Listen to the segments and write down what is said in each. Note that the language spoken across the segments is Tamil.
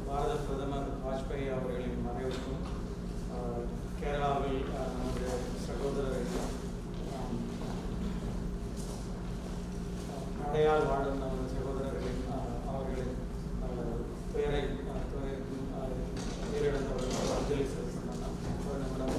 பாரத பிரதமர் வாஜ்பாய் அவர்களின் மறைவுக்கும் கேரளாவில் நம்முடைய சகோதரர்கள் நடையால் வாழும் நமது சகோதரர்களின் அவர்களின் துயரை உயிரிழந்தவர்கள் அஞ்சலி செலுத்தினார். ஒரு நிமிடம்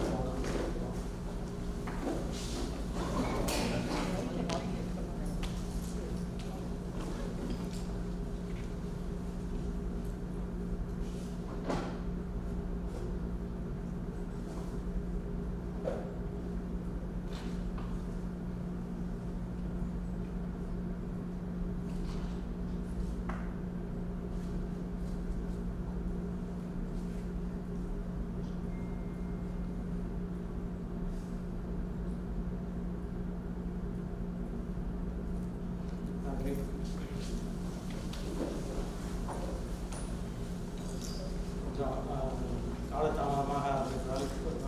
காலதாமதமாக இருக்கிறதால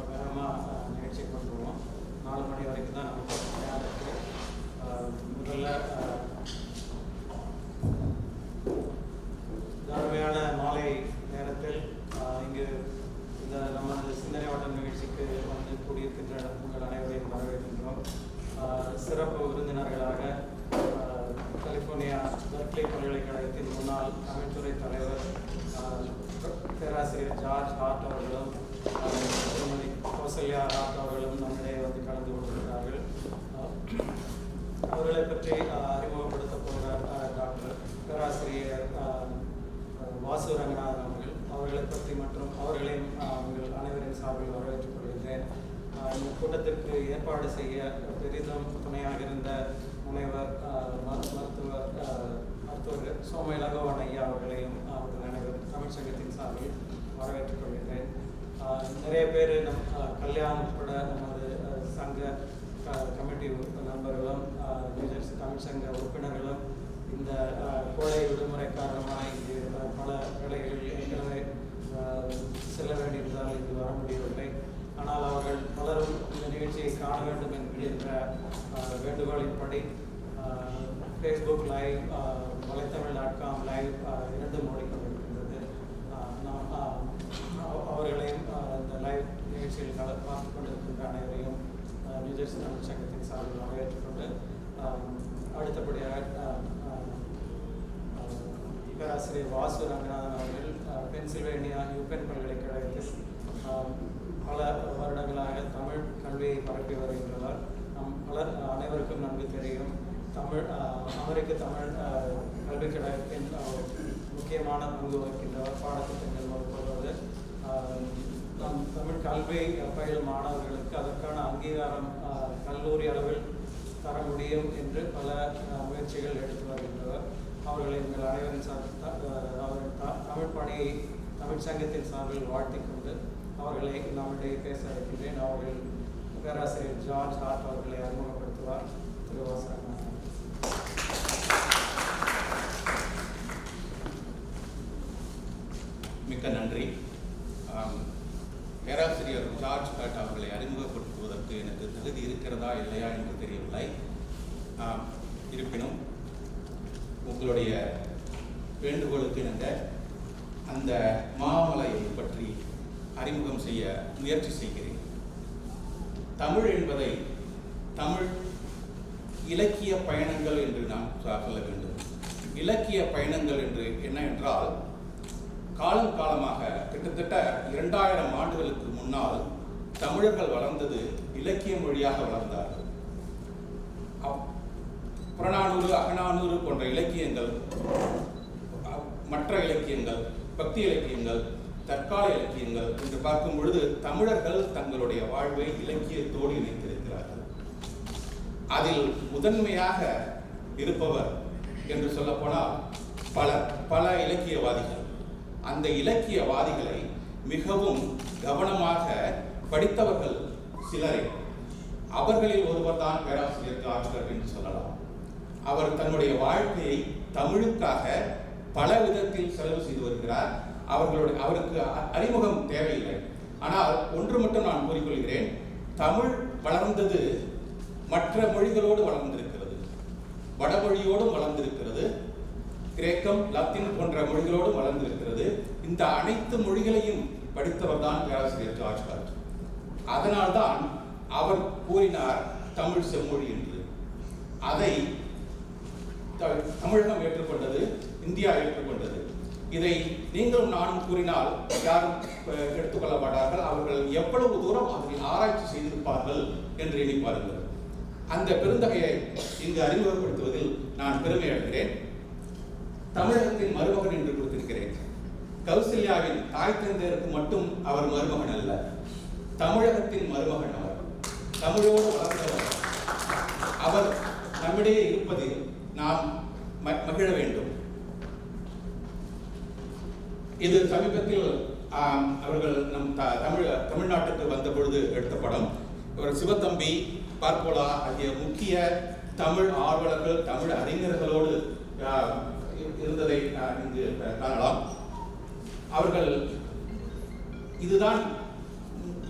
வேகமாக நிகழ்ச்சி பண்ணுவோம். 4 மணி வரைக்கும் தான் நமக்கு நேரம் இருக்குது. முதல்ல அருமையான மாலை நேரத்தில் இங்கு இந்த நமது சிந்தனை ஓட்டம் நிகழ்ச்சிக்கு வந்து கூடியிருக்கின்ற உங்கள் அனைவரையும் வரவேற்கின்றோம். சிறப்பு விருந்தினர்களாக கலிபோர்னியா பெர்க்லி பல்கலைக்கழகத்தின் முன்னாள் தமிழ்துறை தலைவர் பேராசிரியர் ஜார்ஜ் ஹார்ட் அவர்களும் திருமதி கௌசல்யா ஹார்ட் அவர்களும் நம்மிடையே வந்து கலந்து கொண்டிருக்கிறார்கள். அவர்களை பற்றி அறிமுகப்படுத்த போகிற டாக்டர் பேராசிரியர் வாசு ரங்கநாதன் அவர்களை பற்றி மற்றும் அவர்களையும் உங்கள் அனைவரின் சார்பில் வரவேற்றுக் கொள்கின்றேன். இந்த கூட்டத்திற்கு ஏற்பாடு செய்ய பெரிதும் துணையாக இருந்த முனைவர் மருத்துவர் சோம இலகவன் ஐயா அவர்களையும் அவர்கள் அனைவரும் தமிழ் சங்கத்தின் சார்பில் வரவேற்றுக் கொள்கின்றேன். நிறைய பேர் கல்யாணம் உட்பட நமது சங்க கமிட்டி நண்பர்களும் தமிழ் சங்க உறுப்பினர்களும் இந்த கோடை விடுமுறை காரணமாக இங்கு பல வேலைகளில் ஏற்கனவே செல்ல வேண்டியிருந்தால் இங்கு வர முடியவில்லை. ஆனால் அவர்கள் பலரும் இந்த நிகழ்ச்சியை காண வேண்டும் என்கின்ற வேண்டுகோளின்படி ஃபேஸ்புக் லைவ் வலைத்தமிழ்.com லைவ் 2 ஓடிக்கொண்டிருக்கின்றது. அவர்களையும் இந்த லைவ் நிகழ்ச்சியில் பார்த்து கொண்டிருக்கின்ற அனைவரையும் நியூஜெர்சி தமிழ் சங்கத்தின் சார்பில் வரவேற்றுக்கொண்டு அடுத்தபடியாக பேராசிரியர் வாசு ரங்கநாதன் அவர்கள் பென்சில்வேனியா யூபென் பல்கலைக்கழகத்தில் பல வருடங்களாக தமிழ் கல்வியை பரப்பி வருகின்றனர். பலர் அனைவருக்கும் நன்கு தெரியும். அமெரிக்க தமிழ் கல்விக் கழகத்தின் முக்கியமான பங்கு வகிக்கின்றவர். பாடத்திட்டங்கள் வகுப்பது நம் தமிழ் கல்வி பயிலும் மாணவர்களுக்கு அதற்கான அங்கீகாரம் கல்லூரி அளவில் தர முடியும் என்று பல முயற்சிகள் எடுத்து வருகின்றவர். அவர்களை எங்கள் அனைவரின் தமிழ் பணியை தமிழ் சங்கத்தின் சார்பில் வாழ்த்திக் கொண்டு அவர்களை நம்மிடையே பேச இருக்கின்றேன். அவர்கள் பேராசிரியர் ஜார்ஜ் ஹார்ட் அவர்களை அறிமுகப்படுத்துவார். திரு வாசகன். இல்லையா என்று தெரியவில்லை. இருப்பினும் உங்களுடைய வேண்டுகோளுக்கு இணங்க அந்த மாமலையை பற்றி அறிமுகம் செய்ய முயற்சி செய்கிறேன். தமிழ் என்பதை தமிழ் இலக்கிய பயணங்கள் என்று நாம் சொல்ல வேண்டும். இலக்கிய பயணங்கள் என்று என்ன என்றால், காலம் காலமாக கிட்டத்தட்ட 2000 ஆண்டுகளுக்கு முன்னால் தமிழர்கள் வளர்ந்தது இலக்கிய மொழியாக வளர்ந்தார்கள். புறநானூறு, அகநானூறு போன்ற இலக்கியங்கள், மற்ற இலக்கியங்கள், பக்தி இலக்கியங்கள், தற்கால இலக்கியங்கள் என்று பார்க்கும் பொழுது தமிழர்கள் தங்களுடைய வாழ்வை இலக்கியத்தோடு இணைத்திருக்கிறார்கள். அதில் முதன்மையாக இருப்பவர் என்று சொல்ல போனால் பல இலக்கியவாதிகள். அந்த இலக்கியவாதிகளை மிகவும் கவனமாக படித்தவர்கள் சிலரே. அவர்களில் ஒருவர் தான் பேராசிரியர் ஜார்ஜ் என்று சொல்லலாம். அவர் தன்னுடைய வாழ்க்கையை தமிழுக்காக பல விதத்தில் செலவு செய்து வருகிறார். அவருக்கு அறிமுகம் தேவையில்லை. ஆனால் ஒன்று மட்டும் நான் கூறிக்கொள்கிறேன், தமிழ் வளர்ந்தது மற்ற மொழிகளோடு வளர்ந்திருக்கிறது, வடமொழியோடும் வளர்ந்திருக்கிறது, கிரேக்கம், லத்தீன் போன்ற மொழிகளோடும் வளர்ந்திருக்கிறது. இந்த அனைத்து மொழிகளையும் படித்தவர் தான் பேராசிரியர் ஜார்ஜ். அதனால்தான் அவர் கூறினார் தமிழ் செம்மொழி என்று. அதை தமிழகம் ஏற்றுக்கொண்டது, இந்தியா ஏற்றுக்கொண்டது. இதை நீங்களும் நானும் கூறினால் யாரும் எடுத்துக்கொள்ள மாட்டார்கள். அவர்கள் எவ்வளவு தூரம் அதில் ஆராய்ச்சி செய்திருப்பார்கள் என்று எண்ணிப்பார்கள். அந்த பெருந்தகையை இங்கு அறிமுகப்படுத்துவதில் நான் பெருமை அடைகிறேன். தமிழகத்தின் மருமகன் என்று கொடுத்திருக்கிறேன். கௌசல்யாவின் தாய் தந்தையருக்கு மட்டும் அவர் மருமகன் அல்ல, தமிழகத்தின் மருமகன். அவர் தமிழோடு வளர்ந்தவர். அவர் நம்மிடையே இருப்பதில் நாம் மகிழ வேண்டும். இது சமீபத்தில் அவர்கள் நம் தமிழ்நாட்டுக்கு வந்த பொழுது எடுத்த படம். சிவத்தம்பி, பார்ப்போலா ஆகிய முக்கிய தமிழ் ஆர்வலர்கள், தமிழ் அறிஞர்களோடு இருந்ததை இங்கு காணலாம். அவர்கள் இதுதான்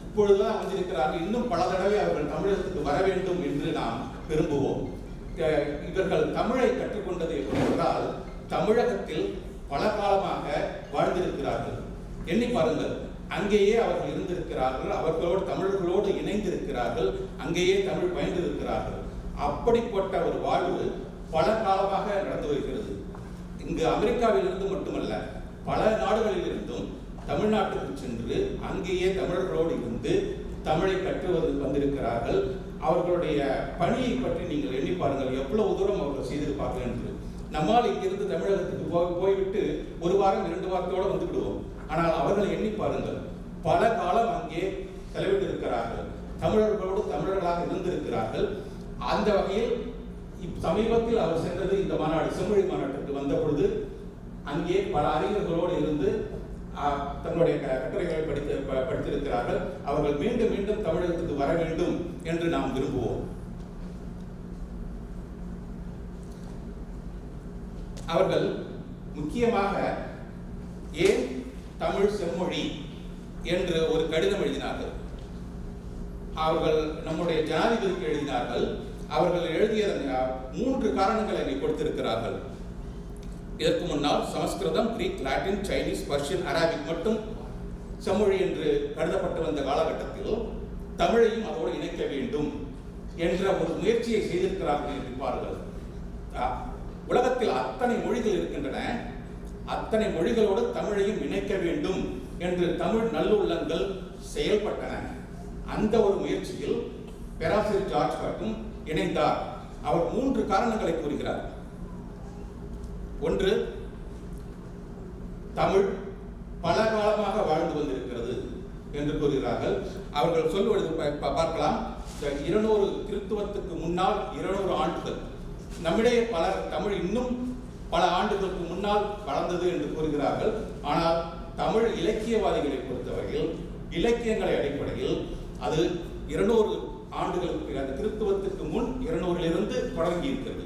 இப்பொழுதுதான் வந்திருக்கிறார்கள். இன்னும் பல தடவை அவர்கள் தமிழகத்துக்கு வர வேண்டும் என்று நாம் விரும்புவோம். இவர்கள் தமிழை கற்றுக்கொண்டது எப்படி என்றால், தமிழகத்தில் பல காலமாக வாழ்ந்திருக்கிறார்கள். எண்ணி பாருங்கள், அங்கேயே அவர்கள் இருந்திருக்கிறார்கள், அவர்களோடு தமிழர்களோடு இணைந்திருக்கிறார்கள், அங்கேயே தமிழ் பயின்றிருக்கிறார்கள். அப்படிப்பட்ட ஒரு வாழ்வு பல காலமாக நடந்து வருகிறது. இங்கு அமெரிக்காவிலிருந்து மட்டுமல்ல, பல நாடுகளில் இருந்தும் தமிழ்நாட்டுக்கு சென்று அங்கேயே தமிழர்களோடு இருந்து தமிழை கற்றுவது வந்திருக்கிறார்கள். அவர்களுடைய பணியை பற்றி நீங்கள் எண்ணி பாருங்கள், எவ்வளவு தூரம் அவர்கள் செய்திருப்பார்கள் என்று. நம்மால் இங்கிருந்து தமிழகத்துக்கு போய்விட்டு ஒரு வாரம் 2 வாரத்தோடு வந்து விடுவோம். ஆனால் அவர்கள் எண்ணி பாருங்கள், பல காலம் அங்கே செலவிட்டிருக்கிறார்கள், தமிழர்களோடு தமிழர்களாக இருந்திருக்கிறார்கள். அந்த வகையில் சமீபத்தில் அவர் சென்றது இந்த மாநாடு, செம்மொழி மாநாட்டுக்கு வந்த பொழுது அங்கே பல அறிஞர்களோடு இருந்து தங்களுடைய கட்டுரைகளை படித்திருக்கிறார்கள். அவர்கள் மீண்டும் மீண்டும் தமிழகத்துக்கு வர வேண்டும் என்று நாம் விரும்புவோம். அவர்கள் முக்கியமாக ஏன் தமிழ் செம்மொழி என்று ஒரு கடிதம் எழுதினார்கள். அவர்கள் நம்முடைய ஜனாதிபதிக்கு எழுதினார்கள். அவர்கள் எழுதிய 3 காரணங்களை அங்கே கொடுத்திருக்கிறார்கள். இதற்கு முன்னால் Sanskrit, Greek, Latin, Chinese, Persian, Arabic மட்டும் செம்மொழி என்று கருதப்பட்டு வந்த காலகட்டத்தில் தமிழையும் அதோடு இணைக்க வேண்டும் என்ற ஒரு முயற்சியை செய்திருக்கிறார்கள் என்று பாருங்கள். உலகத்தில் அத்தனை மொழிகள் இருக்கின்றன, அத்தனை மொழிகளோடு தமிழையும் இணைக்க வேண்டும் என்று தமிழ் நல்லுள்ளங்கள் செயல்பட்டன. அந்த ஒரு முயற்சியில் பேராசிரியர் ஜார்ஜ் மட்டும் இணைந்தார். அவர் 3 காரணங்களை கூறுகிறார். ஒன்று, தமிழ் பல காலமாக வாழ்ந்து வந்திருக்கிறது என்று கூறுகிறார்கள். அவர்கள் சொல்வது பார்க்கலாம், 200 கிறிஸ்துவத்துக்கு முன்னால் 200 ஆண்டுகள். நம்மிடையே பலர் தமிழ் இன்னும் பல ஆண்டுகளுக்கு முன்னால் வளர்ந்தது என்று கூறுகிறார்கள். ஆனால் தமிழ் இலக்கியவாதிகளை பொறுத்தவரையில், இலக்கியங்களை அடிப்படையில் அது 200 ஆண்டுகளுக்கு, அந்த கிறிஸ்துவத்துக்கு முன் 200லிருந்து தொடங்கி இருக்கிறது.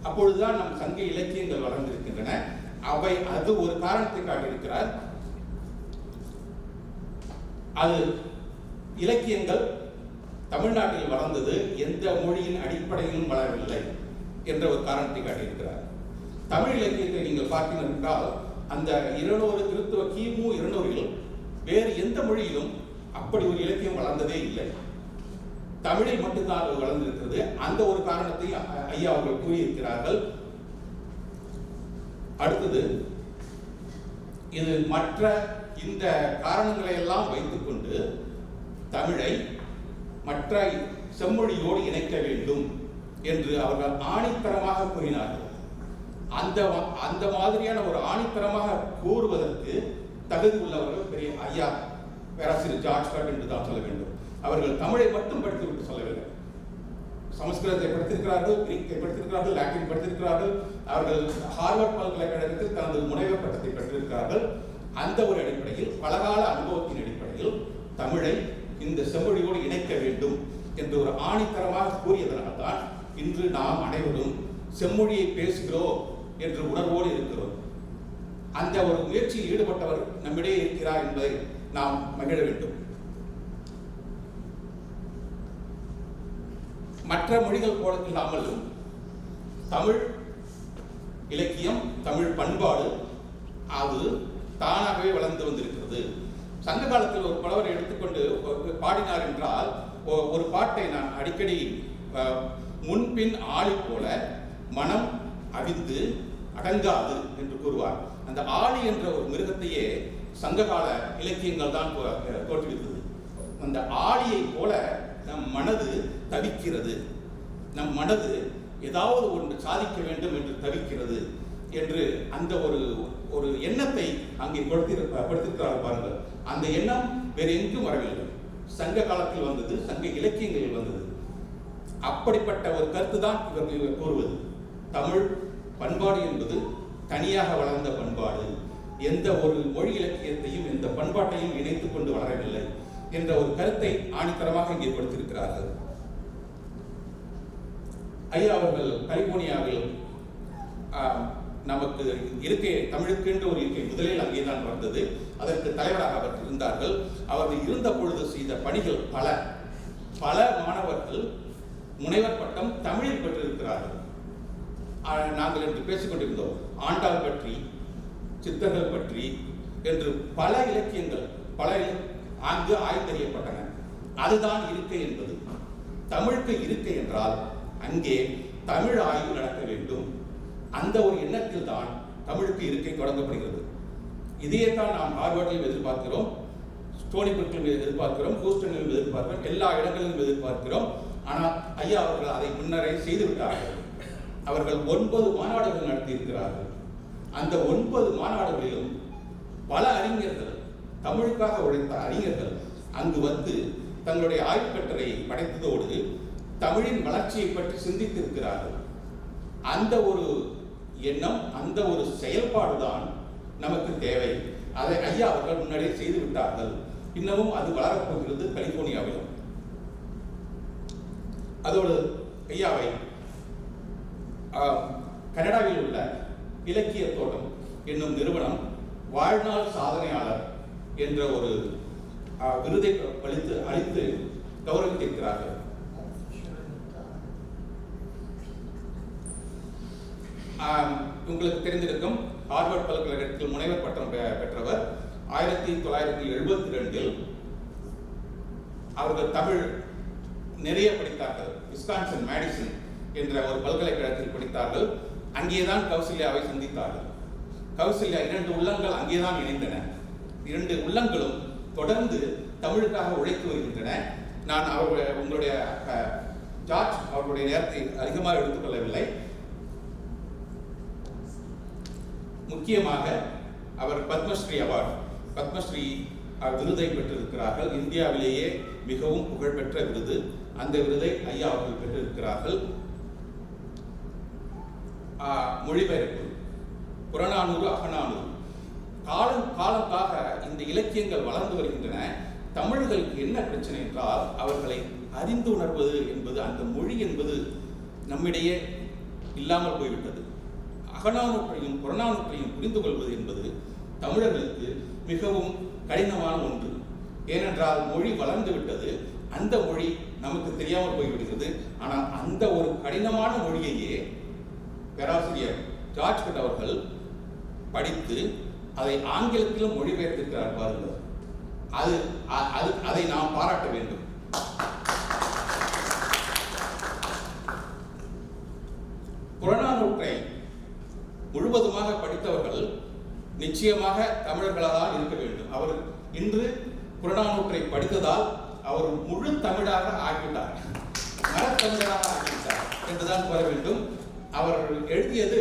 அப்பொழுதுதான் நம் சங்க இலக்கியங்கள் வளர்ந்திருக்கின்றன. அது ஒரு காரணத்தை காட்டியிருக்கிறார். அது இலக்கியங்கள் தமிழ்நாட்டில் வளர்ந்தது எந்த மொழியின் அடிப்படையிலும் வளரவில்லை என்ற ஒரு காரணத்தை காட்டியிருக்கிறார். தமிழ் இலக்கியத்தை நீங்கள் பார்த்தீர்கள் என்றால் அந்த 200 கிறிஸ்துவ கிமு 200 வேறு எந்த மொழியிலும் அப்படி ஒரு இலக்கியம் வளர்ந்ததே இல்லை. தமிழில் மட்டும்தான் அது வளர்ந்திருக்கிறது. அந்த ஒரு காரணத்தை ஐயா அவர்கள் கூறியிருக்கிறார்கள். அடுத்தது, இது மற்ற இந்த காரணங்களை எல்லாம் வைத்துக்கொண்டு தமிழை மற்ற செம்மொழியோடு இணைக்க வேண்டும் என்று அவர்கள் ஆணித்தரமாக கூறினார்கள். அந்த மாதிரியான ஒரு ஆணித்தரமாக கூறுவதற்கு தகுதி உள்ளவர்கள் பெரிய ஐயா பேராசிரியர் ஜார்ஜ் காட் என்று தான் சொல்ல வேண்டும். அவர்கள் தமிழை மட்டும் படித்துவிட்டு சொல்லவில்லை. சமஸ்கிருதத்தை படித்திருக்கிறார்கள், கிரீக்கை படித்திருக்கிறார்கள், லாட்டின் படித்திருக்கிறார்கள். அவர்கள் ஹார்வர்ட் பல்கலைக்கழகத்தில் தனது முனைவர் பட்டத்தை பெற்றிருக்கிறார்கள். அந்த ஒரு அடிப்படையில், பலகால அனுபவத்தின் அடிப்படையில் தமிழை இந்த செம்மொழியோடு இணைக்க வேண்டும் என்று ஒரு ஆணித்தரமாக கூறியதனால்தான் இன்று நாம் அனைவரும் செம்மொழியை பேசுகிறோம் என்ற உணர்வோடு இருக்கிறோம். அந்த ஒரு முயற்சியில் ஈடுபட்டவர் நம்மிடையே இருக்கிறார் என்பதை நாம் மகிழ வேண்டும். மற்ற மொழிகள் போல இல்லாமல் தமிழ் இலக்கியம், தமிழ் பண்பாடு அது தானாகவே வளர்ந்து வந்திருக்கிறது. சங்க காலத்தில் ஒரு புலவரை எடுத்துக்கொண்டு பாடினார் என்றால், ஒரு பாட்டை நான் அடிக்கடி முன்பின் ஆளி போல மனம் அவிந்து அடங்காது என்று கூறுவார். அந்த ஆளி என்ற ஒரு மிருகத்தையே சங்ககால இலக்கியங்கள் தான் தோற்றுவித்தது. அந்த ஆளியை போல நம் மனது தவிக்கிறது, நம் மனது ஏதாவது ஒன்று சாதிக்க வேண்டும் என்று தவிக்கிறது என்று அந்த ஒரு எண்ணத்தை அங்கே கொடுத்திருக்கிறார் பாருங்கள். அந்த எண்ணம் வேறு எங்கும் வரவில்லை, சங்க காலத்தில் வந்தது, சங்க இலக்கியங்களில் வந்தது. அப்படிப்பட்ட ஒரு கருத்து தான் இவர்கள் கூறுவது. தமிழ் பண்பாடு என்பது தனியாக வளர்ந்த பண்பாடு, எந்த ஒரு மொழி இலக்கியத்தையும் எந்த பண்பாட்டையும் இணைத்துக் கொண்டு வளரவில்லை என்ற ஒரு கருத்தை ஆணித்தரமாக இங்கே கொடுத்திருக்கிறார்கள். ஐயா அவர்கள் கலிபோர்னியாவில் நமக்கு இருக்கை, தமிழுக்கு என்று ஒரு இருக்கை முதலில் அங்கேதான் வந்தது. அதற்கு தலைவராக அவர்கள் இருந்தார்கள். அவர்கள் இருந்த பொழுது செய்த பணிகள் பல மாணவர்கள் முனைவர் பட்டம் தமிழில் பெற்றிருக்கிறார்கள். நாங்கள் என்று பேசிக்கொண்டிருந்தோம். ஆண்டாள் பற்றி, சித்தர்கள் பற்றி என்று பல இலக்கியங்கள் அங்கு ஆய்ந்தறியப்பட்டன. அதுதான் இருக்கை என்பது. தமிழுக்கு இருக்கை என்றால் அங்கே தமிழ் ஆய்வு நடக்க வேண்டும். அந்த ஒரு எண்ணத்தில் தான் தமிழுக்கு இருக்கை தொடங்கப்படுகிறது. இதையேத்தான் நாம் ஹார்வர்டிலும் எதிர்பார்க்கிறோம், ஸ்டோனி புக்கிலும் எதிர்பார்க்கிறோம், ஹூஸ்டனிலும் எதிர்பார்க்கிறோம், எல்லா இடங்களிலும் எதிர்பார்க்கிறோம். ஆனால் ஐயா அவர்கள் அதை முன்னரே செய்துவிட்டார்கள். அவர்கள் 9 மாநாடுகள் நடத்தியிருக்கிறார்கள். அந்த 9 மாநாடுகளிலும் பல அறிஞர்கள், தமிழுக்காக உழைத்த அறிஞர்கள் அங்கு வந்து தங்களுடைய ஆய்வு கட்டுரையை படைத்ததோடு தமிழின் வளர்ச்சியை பற்றி சிந்தித்திருக்கிறார்கள். அந்த ஒரு எண்ணம், அந்த ஒரு செயல்பாடுதான் நமக்கு தேவை. அதை ஐயா அவர்கள் முன்னாடியே செய்து விட்டார்கள். இன்னமும் அது வளரப்போகிறது கலிபோர்னியாவிலும். அதோடு ஐயாவை கனடாவில் உள்ள இலக்கிய தோட்டம் என்னும் நிறுவனம் வாழ்நாள் சாதனையாளர் என்ற ஒரு விருதை அளித்து கௌரவித்திருக்கிறார்கள். உங்களுக்கு தெரிந்திருக்கும், ஹார்வர்ட் பல்கலைக்கழகத்தில் முனைவர் பட்டம் பெற்றவர். 1972 அவர்கள் தமிழ் நிறைய படித்தார்கள். விஸ்கான்சன் மேடிசன் என்ற ஒரு பல்கலைக்கழகத்தில் படித்தார்கள். அங்கேதான் கௌசல்யாவை சந்தித்தார்கள். கௌசல்யா 2 உள்ளங்கள் அங்கேதான் இணைந்தன. 2 உள்ளங்களும் தொடர்ந்து தமிழுக்காக உழைத்து வருகின்றன. நான் உங்களுடைய ஜார்ஜ் அவர்களுடைய நேரத்தை அதிகமாக எடுத்துக்கொள்ளவில்லை. முக்கியமாக அவர் பத்மஸ்ரீ அவார்டு, பத்மஸ்ரீ விருதை பெற்றிருக்கிறார்கள். இந்தியாவிலேயே மிகவும் புகழ்பெற்ற விருது. அந்த விருதை ஐயா அவர்கள் பெற்றிருக்கிறார்கள். மொழிபெயர்ப்பு, புறநானூறு, அகநானூறு, காலமாக இந்த இலக்கியங்கள் வளர்ந்து வருகின்றன. தமிழர்களுக்கு என்ன பிரச்சனை என்றால், அவர்களை அறிந்து உணர்வது என்பது, அந்த மொழி என்பது நம்மிடையே இல்லாமல் போய்விட்டது. அகநானூற்றையும் புறநானூற்றையும் புரிந்து கொள்வது என்பது தமிழர்களுக்கு மிகவும் கடினமான ஒன்று. ஏனென்றால் மொழி வளர்ந்து விட்டது. அந்த மொழி நமக்கு தெரியாமல் போய்விடுகிறது. ஆனால் அந்த ஒரு கடினமான மொழியையே பேராசிரியர் ஜார்ஜ் கட் அவர்கள் படித்து அதை ஆங்கிலத்திலும் மொழிபெயர்த்திருக்கிறார் பாருங்கள். அதை நாம் பாராட்ட வேண்டும். புறநானூற்றை முழுவதுமாக படித்தவர்கள் நிச்சயமாக தமிழர்களால் இருக்க வேண்டும். அவர் இன்று புறநானூற்றை படித்ததால் அவர் முழு தமிழாக ஆகிவிட்டார், மரத்தமிழராக ஆகிவிட்டார் என்றுதான் கூற வேண்டும். அவர் எழுதியது,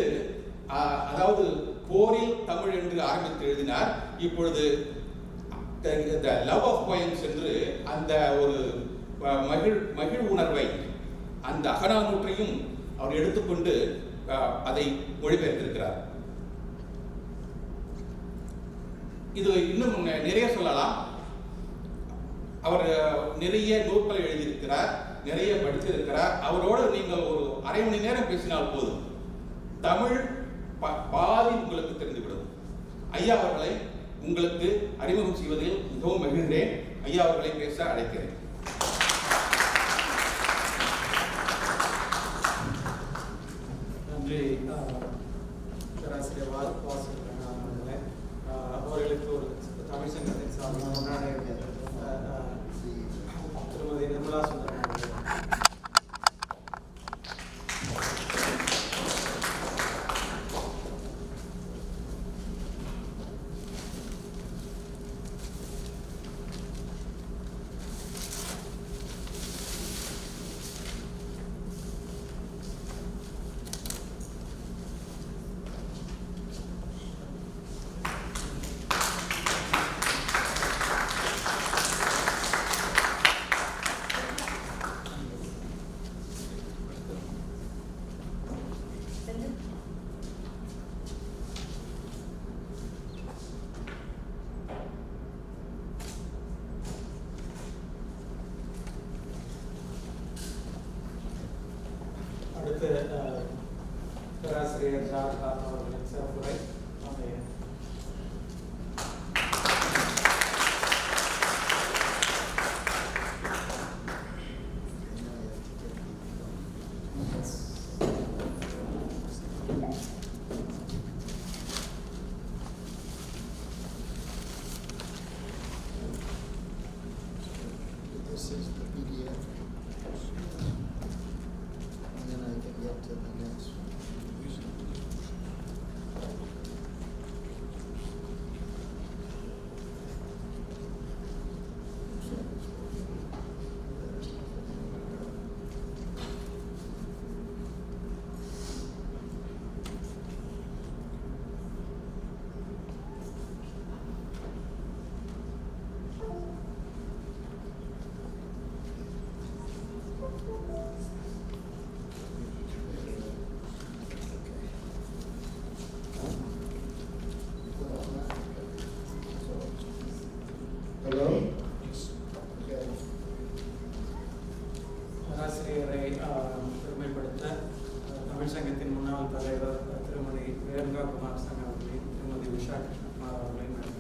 அதாவது போரில் தமிழ் என்று ஆரம்பித்து எழுதினார். இப்பொழுது லவ் ஆஃப் போயம்ஸ் என்று அந்த ஒரு மகிழ் உணர்வை, அந்த அகநானூற்றையும் அவர் எடுத்துக்கொண்டு அதை மொழிபெயர்த்திருக்கிறார். இது இன்னும் நிறைய சொல்லலாம். அவர் நிறைய நூல்களை எழுதியிருக்கிறார், நிறைய படித்திருக்கிறார். அவரோடு நீங்கள் ஒரு அரை மணி நேரம் பேசினால் போதும், தமிழ் பாதி உங்களுக்கு தெரிந்துவிடும். ஐயா அவர்களை உங்களுக்கு அறிமுகம் செய்வதில் மிகவும் மகிழ்கிறேன். ஐயா அவர்களை பேச அழைக்கிறேன். நன்றி பேராசிரியர் வாசு அவர்களே. அவர்களுக்கு ஒரு தமிழ் சங்கத்தின் சார்பாக திருமதி நிர்மலா சுந்தரம் அவர்கள். அடுத்து பேராசிரியர் ஜார்ஜ் அவர்களின் சிறப்புரை. This is the PDF. And then I can get to the next one. Hello? Okay. பேராசிரியரை பெருமைப்படுத்த Tamil சங்கத்தின் முன்னாள் தலைவர் திருமதி ரேணுகா குமார் சங்க அவர்களையும் திருமதி உஷா கிருஷ்ணகுமார் அவர்களையும் அழைக்கிறேன்.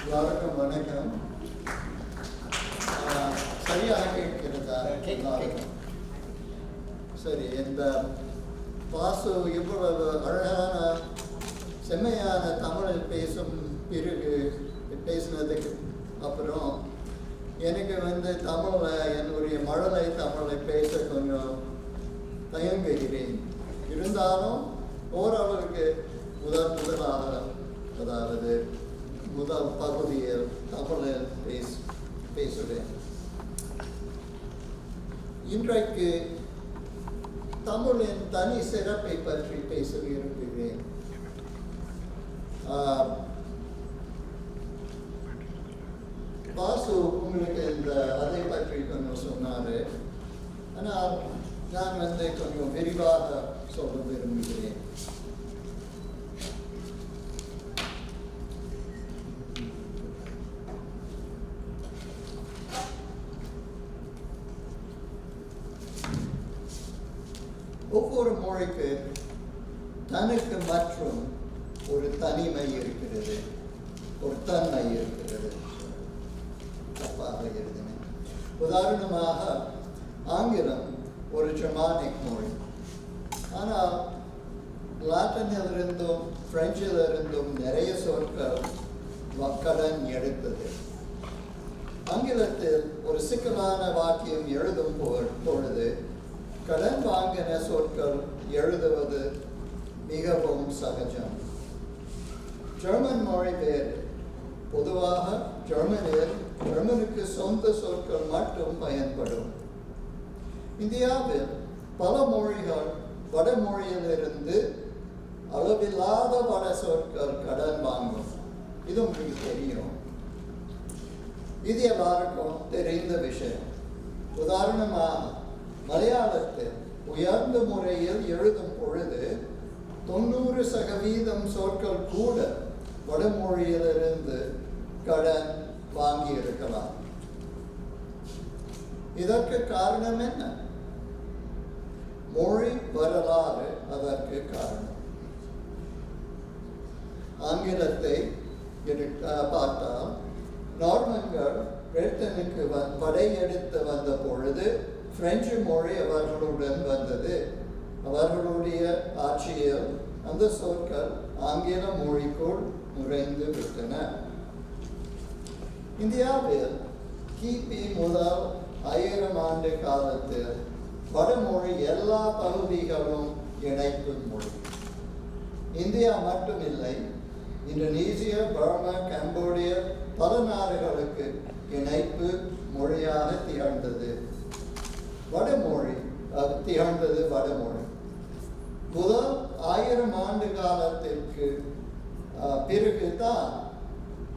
எல்லாருக்கும் வணக்கம். சரியாக கேட்கிறதா? சரி. இந்த வாசு இவ்வளவு அழகான செம்மையான தமிழில் பேசினதுக்கு அப்புறம் எனக்கு தமிழில் என்னுடைய மழலை தமிழை பேச கொஞ்சம் தயங்குகிறேன். இருந்தாலும் ஓரளவுக்கு முதலாக அதாவது முதல் பகுதியில் தமிழில் பேசுவேன். இன்றைக்கு தமிழின் தனி சிறப்பை பற்றி பேச விரும்புகிறேன். வாசு உங்களுக்கு அதை பற்றி கொஞ்சம் சொன்னார். ஆனால் நான் கொஞ்சம் விரிவாக சொல்ல விரும்புகிறேன். ஒவ்வொரு மொழிக்கு தனக்கு மற்றும் ஒரு தனிமை இருக்கிறது, ஒரு தன்மை இருக்கிறது. தப்பாக எழுதினேன். உதாரணமாக ஆங்கிலம் ஒரு ஜெர்மானிக் மொழி. ஆனால் லாட்டினிலிருந்தும் பிரெஞ்சிலிருந்தும் நிறைய சொற்கள் கடன் எடுத்தது. ஆங்கிலத்தில் ஒரு சிக்கலான வாக்கியம் எழுதும் பொழுது கடன் வாங்கின சொற்கள் எழுதுவது மிகவும் சகஜம். ஜெர்மன் மொழி வேறு. பொதுவாக ஜெர்மனுக்கு சொந்த சொற்கள் மட்டும் பயன்படும். இந்தியாவில் பல மொழிகள் வடமொழியிலிருந்து அளவில்லாத வட சொற்கள் கடன் வாங்கும். இது உங்களுக்கு தெரியும். இது எல்லாருக்கும் தெரிந்த விஷயம். உதாரணமாக மலையாளத்தில் உயர்ந்த முறையில் எழுதும் பொழுது 90% சொற்கள் கூட வடமொழியிலிருந்து கடன் வாங்கி இருக்கலாம். இதற்கு காரணம் என்ன? மொழி வரலாறு அதற்கு காரணம். ஆங்கிலத்தை பார்த்தால் நார்மன்கள் பிரிட்டனுக்கு படையெடுத்து வந்த பொழுது பிரெஞ்சு மொழி அவர்களுடன் வந்தது. அவர்களுடைய ஆட்சியில் அந்த சொற்கள் ஆங்கில மொழிக்குள் நுழைந்து விட்டன. இந்தியாவில் கிபி முதல் 1000 ஆண்டு காலத்தில் வடமொழி எல்லா பகுதிகளும் இணைப்பு மொழி. இந்தியா மட்டுமில்லை, இந்தோனேசியா, பர்மா, கம்போடியா பல நாடுகளுக்கு இணைப்பு மொழியாக திகழ்ந்தது வடமொழி. முதல் 1000 ஆண்டு காலத்திற்கு பிறகுதான்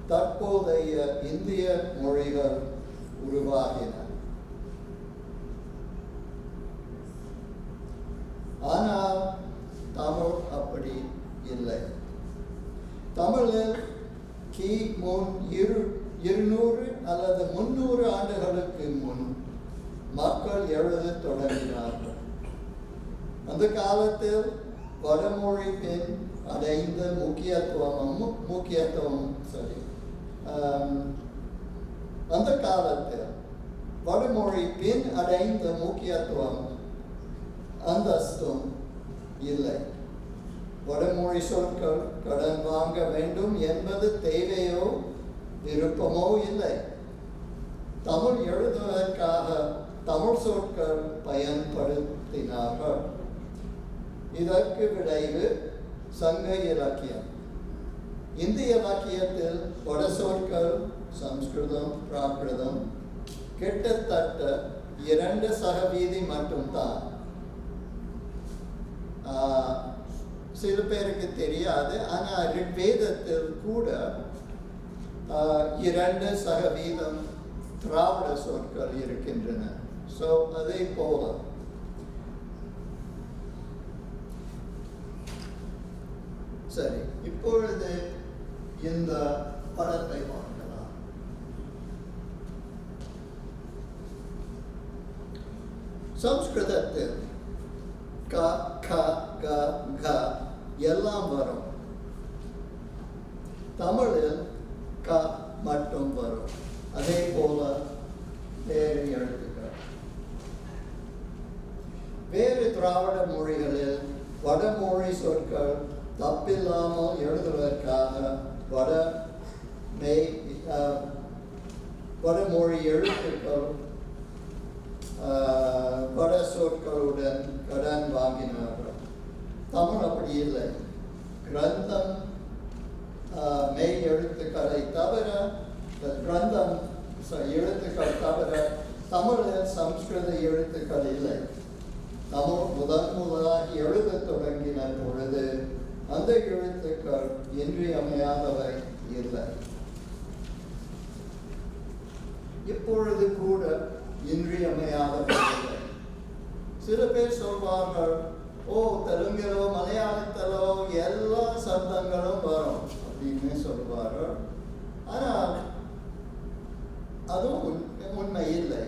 தற்போதைய இந்திய மொழிகள் உருவாகின. ஆனால் தமிழ் அப்படி இல்லை. தமிழில் முன் 200 அல்லது 300 ஆண்டுகளுக்கு முன் மக்கள் எழுதத் தொடங்கினார்கள். அந்த காலத்தில் வடமொழி பின் அடைந்த முக்கியத்துவம் அந்த காலத்தில் வடமொழி பின் அடைந்த முக்கியத்துவம் அந்தஸ்தும் இல்லை. வடமொழி சொற்கள் கடன் வாங்க வேண்டும் என்பது தேவையோ விருப்பமோ இல்லை. தமிழ் எழுதுவதற்காக தமிழ் சொற்கள் பயன்படுத்தினார்கள். இதற்கு விளைவு சங்க இலக்கியம். இந்திய இலக்கியத்தில் வட சொற்கள் சம்ஸ்கிருதம், பிராகிருதம் கிட்டத்தட்ட 2% மட்டும்தான். சில பேருக்கு தெரியாது, ஆனால் ரிக்வேதத்தில் கூட 2% திராவிட சொற்கள் இருக்கின்றன. ஸோ அதே போல சரி, இப்பொழுது இந்த படத்தை பார்க்கலாம். சம்ஸ்கிருதத்தில் க, க, க, க எல்லாம் வரும். தமிழில் க மட்டும் வரும். அதே போல வேறு எழுத்துக்கள். வேறு திராவிட மொழிகளில் வடமொழி சொற்கள் தப்பில்லாமல் எழுதுவதற்காக வடமொழி எழுத்துக்கள் வட சொற்களுடன் கடன் வாங்கினார்கள். தமிழ் அப்படி இல்லை. கிரந்தம் மெய் எழுத்துக்களை தவிர கிரந்தம் எழுத்துக்கள் தவிர தமிழில் சம்ஸ்கிருத எழுத்துக்கள் இல்லை. தமிழ் முதலாக எழுத தொடங்கின பொழுது அந்த எழுத்துக்கள் இன்றியமையாதவை இல்லை. இப்பொழுது கூட இன்றியமையாதவை இல்லை. சில பேர் சொல்வார்கள், ஓ தெலுங்கிலோ மலையாளத்திலோ எல்லா சப்தங்களும் வரும் அப்படின்னு சொல்வார்கள். ஆனால் அதுவும் உண்மை இல்லை.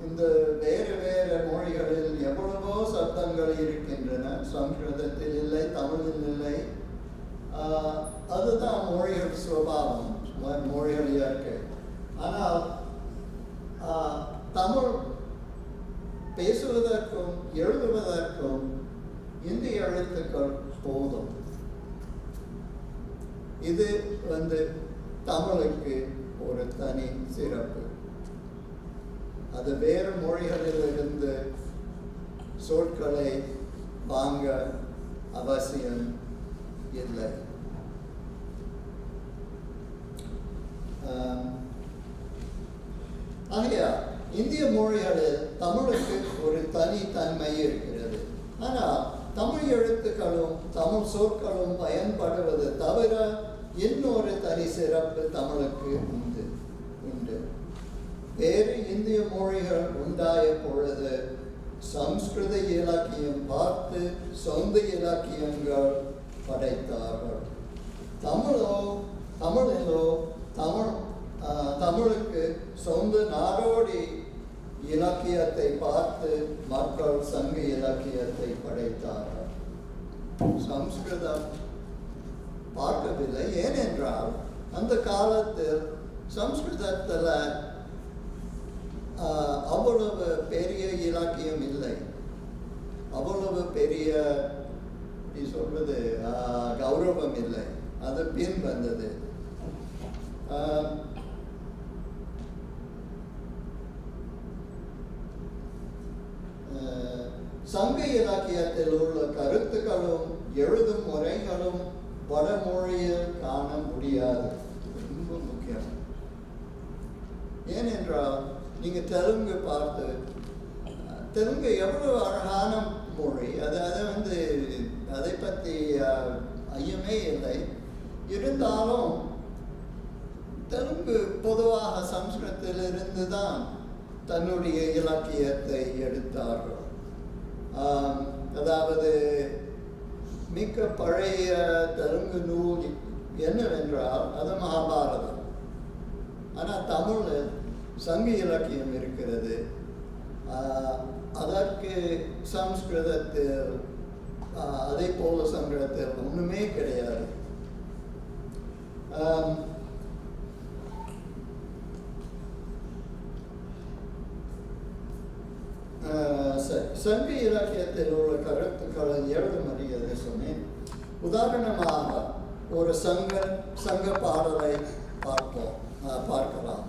இந்த வேறு வேறு மொழிகளில் எவ்வளவோ சப்தங்கள் இருக்கின்றன. சம்ஸ்கிருதத்தில் இல்லை, தமிழில் இல்லை. அதுதான் மொழிகள் சுபாவம், மொழிகள் இயற்கை. ஆனால் தமிழ் பேசுவதற்கும் எழுதுவதற்கும் இந்திய எழுத்துக்கள் போதும். இது தமிழுக்கு ஒரு தனி சிறப்பு. அது வேறு மொழிகளிலிருந்து சொற்களை வாங்க அவசியம் இல்லை. ஆகையா இந்திய மொழிகளில் தமிழுக்கு ஒரு தனித்தன்மை இருக்கிறது. ஆனால் தமிழ் எழுத்துக்களும் தமிழ் சொற்களும் பயன்படுவது தவிர இன்னொரு தனி சிறப்பு தமிழுக்கு உண்டு. வேறு இந்திய மொழிகள் உண்டாய பொழுது சம்ஸ்கிருத இலக்கியம் பார்த்து சொந்த இலக்கியங்கள் படைத்தார்கள். தமிழுக்கு சொந்த நாடோடி இலக்கியத்தை பார்த்து மக்கள் சங்க இலக்கியத்தை படைத்தார்கள். சம்ஸ்கிருதம் பார்க்கவில்லை. ஏனென்றால் அந்த காலத்தில் சம்ஸ்கிருதத்தில் அவ்வளவு பெரிய இலக்கியம் இல்லை. அவ்வளவு பெரிய சொல்றது கௌரவம் இல்லை. அது பின் வந்தது. சங்க இலக்கியத்தில் உள்ள கருத்துக்களும் எழுதும் முறைகளும் வடமொழியில் காண முடியாது. ரொம்ப முக்கியம். ஏனென்றால் நீங்க தெலுங்கு பார்த்து, தெலுங்கு எவ்வளவு அழகான மொழி. அதை பற்றி ஐயமே இல்லை. இருந்தாலும் தெலுங்கு பொதுவாக சம்ஸ்கிருதத்திலிருந்து தான் தன்னுடைய இலக்கியத்தை எடுத்தார்கள். அதாவது மிக்க பழைய தெலுங்கு நூல் என்னவென்றால் அது மகாபாரதம். ஆனால் தமிழில் சங்க இலக்கியம் இருக்கிறது. அதற்கு சம்ஸ்கிருதத்தில் அதே போல சம்ஸ்கிருதத்தில் ஒன்றுமே கிடையாது. சங்க இலக்கியத்தில் உள்ள கருத்துக்களை எழுத முடியாது சொன்னேன். உதாரணமாக ஒரு சங்க பாடலை பார்க்கலாம்.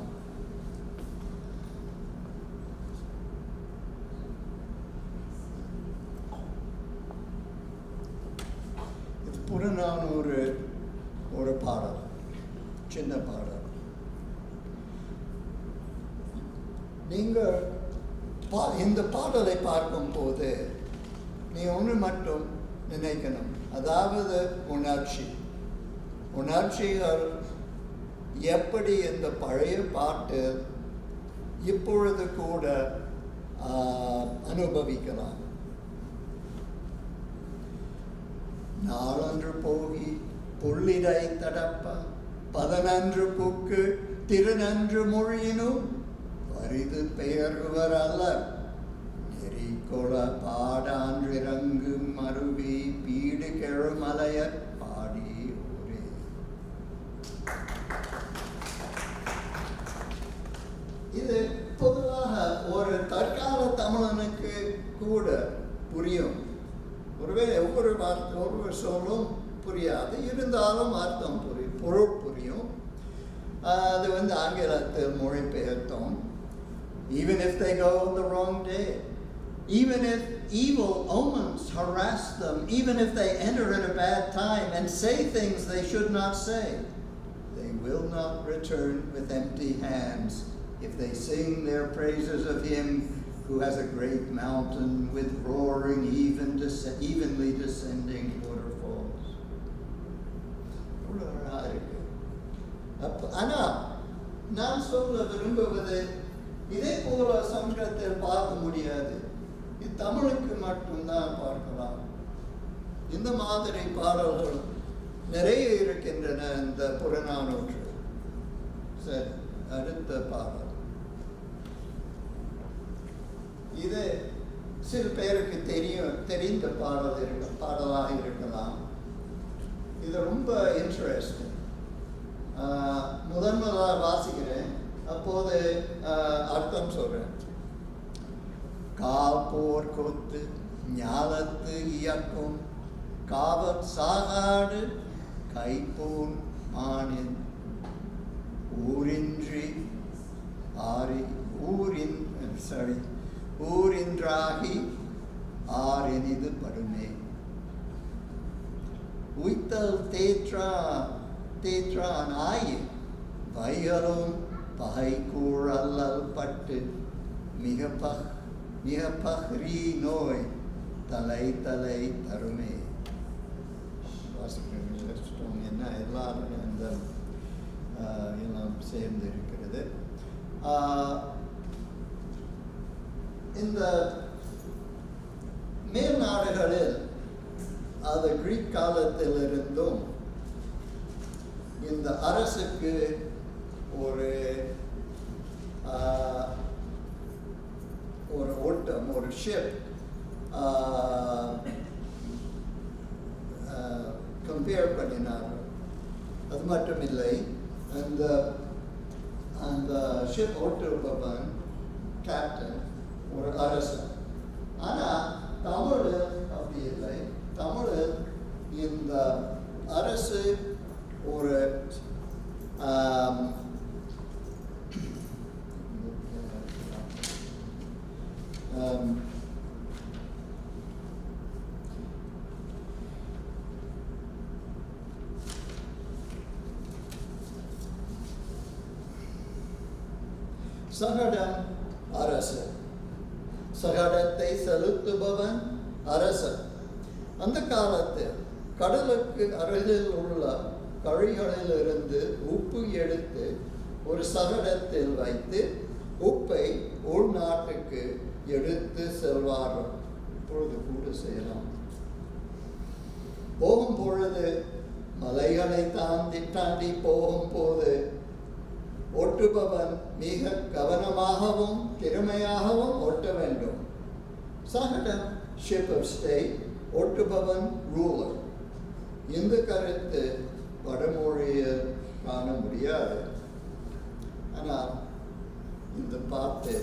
இது புறநானூறு ஒரு பாடல், சின்ன பாடல். நீங்கள் இந்த பாடலை பார்க்கும் போது நீ ஒன்று மட்டும் நினைக்கணும், அதாவது உணர்ச்சிகள் எப்படி இந்த பழைய பாட்டு இப்பொழுது கூட அனுபவிக்கலாம். நாளன்று போகி புள்ளிடை தடப்ப 11 புக்கு திருநன்று மொழியினும் பரிது பெயர்வர் அல்லர் நெறிகொள பாடான்றிறங்கும் மருவி பீடு கெழுமலையர் பாடி ஊரே. இது பொதுவாக ஒரு தற்கால தமிழனுக்கு கூட புரியும். ஒருவேளை ஒவ்வொரு சொல்லும் புரியாது, இருந்தாலும் அர்த்தம் புரியும், பொருள் புரியும். அது வந்து ஆங்கிலத்தில் மொழிபெயர்த்தோம். Even if they go the wrong day, even if evil omens harass them, even if they enter at a bad time and say things they should not say, they will not return with empty hands if they sing their praises of him who has a great mountain with roaring, evenly descending waterfalls. ஆனால் நான் சொல்ல விரும்புவது, இதே போல சம்ஸ்கிருதத்தில் பார்க்க முடியாது, இது தமிழுக்கு மட்டும்தான் பார்க்கலாம். இந்த மாதிரி பாடல்கள் நிறைய இருக்கின்றன இந்த புறநானூற்று. சரி, அடுத்த பாடல். இது சில பேருக்கு தெரிந்த பாடலாக இருக்கலாம். இது ரொம்ப இன்ட்ரெஸ்டிங். முதன்முதலாக வாசிக்கிறேன், அப்போது அர்த்தம் சொல்றேன். காப்போர் கொத்து ஞாலத்து இயக்கும் காவற் சாகாடு கைப்போன் மானின் ஊரின்றாகி ஆரெனிது படுமே. உய்த்தல் தேற்றான் ஆயி வைகளும் பகை கூழ் அல்லல் பட்டு மிக பஹ்ரி நோய் தலை தருமே. என்ன எல்லாரும் அந்த எல்லாம் சேர்ந்து இருக்கிறது. இந்த மேல் நாடுகளில் அது கிரீக் காலத்தில் இருந்தும் இந்த அரசுக்கு ஒரு ஓட்டம், ஒரு ஷிப் கம்பேர் பண்ணினார். அது மட்டும் இல்லை, அந்த ஷிப் ஓட்டுபவன் கேப்டன் ஒரு அரசன். ஆனால் தமிழில் அப்படி இல்லை. தமிழில் இந்த அரசு ஒரு சகடம் அரசு, சகடத்தை செலுத்துபவன் அரசன். அந்த காலத்தில் கடலுக்கு அருகில் உள்ள கழிகளிலிருந்து உப்பு எடுத்து ஒரு சகடத்தில் வைத்து உப்பை உள்நாட்டுக்கு எடுத்து செல்வார்கள். இப்பொழுது கூட செய்யலாம். போகும் பொழுது மலைகளை தாண்டி போகும் போது ஒட்டுபவன் மிக கவனமாகவும் திறமையாகவும் ஒட்ட வேண்டும். சகடம் ஷிப் ஆஃப் ஸ்டேட், ஒட்டுபவன் ரூலர். இந்த கருத்து வடமொழியில் காண முடியாது. ஆனால் இந்த பாட்டு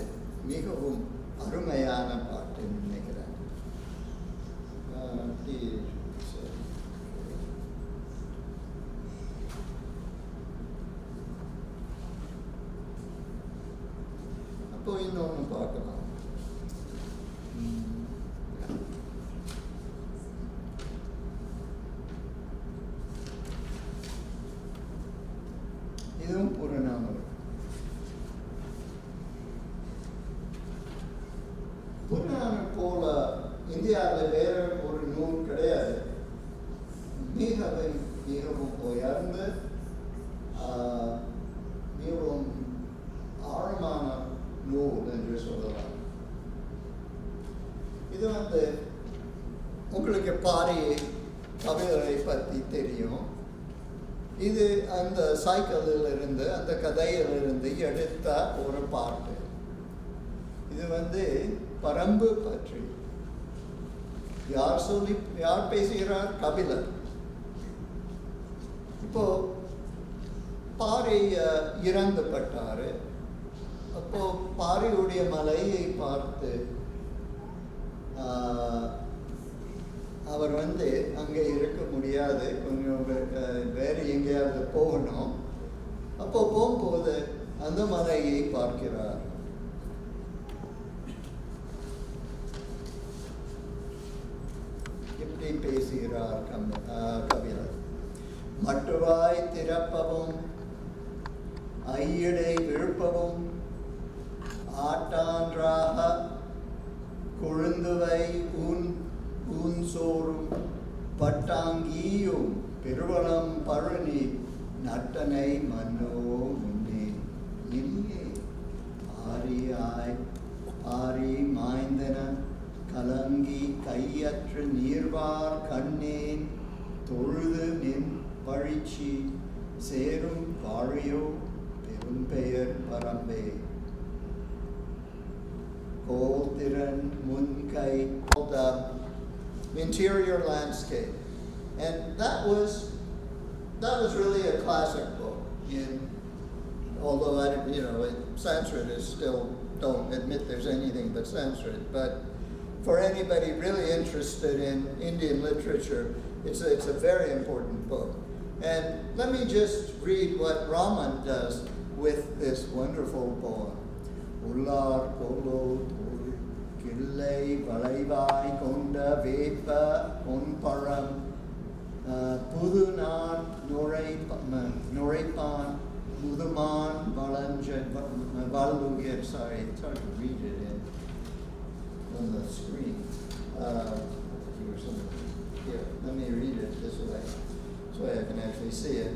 மிகவும் அருமையான பாட்டு நினைக்கிறேன். அப்போ இன்னொன்று பார்க்கலாம். இதுவும் புறநானூறு. புறநானூறு போல இந்தியாவில் வேற ஒரு நூல் கிடையாது. மிகவும் உயர்ந்து மிகவும் ஆழமான நூல் என்று சொல்லலாம். இது உங்களுக்கு பாரி கவிதை பற்றி தெரியும். இது அந்த சைக்கிளில் இருந்து, அந்த கதையிலிருந்து எடுத்த ஒரு பாட்டு. இது பரம்பு பற்றி. யார் பேசுகிறார்? கபிலர். இப்போ பாரி இறந்துபட்டாரு. அப்போ பாரியுடைய மலையை பார்த்து அவர் அங்கே இருக்க முடியாது, கொஞ்சம் வேறு எங்கேயாவது போகணும். அப்போ போகும்போது அந்த மலையை பார்க்கிறார். இப்படி பேசுகிறார் கவிஞர். மட்டுவாய் திறப்பவும் ஐயடை விழுப்பவும் ஆட்டான்றாக கொழுந்துவை ஊன் சோறும் பட்டாங்கியும் பெருவளம் பழனி நட்டனை மன்னோ முன்னே இனியே ஆரி மாய்ந்தன கலங்கி கையற்று நீர்வார் கண்ணேன் தொழுது நின் பழிச்சி சேரும் வாழியோ பெரும்பெயர் பரம்பே கோத்திரன் முன்கை. The interior landscape, and that was really a classic book. Although Sanskrit is still, don't admit there's anything but Sanskrit, but for anybody really interested in Indian literature, it's a very important book. And let me just read what Raman does with this wonderful poem. Ullar kolo killai valaivai konda vepa onparam pudunan noraipan muduman valugir. Sorry, it's hard to read it on the screen. Here, let me read it this way, so I can actually see it.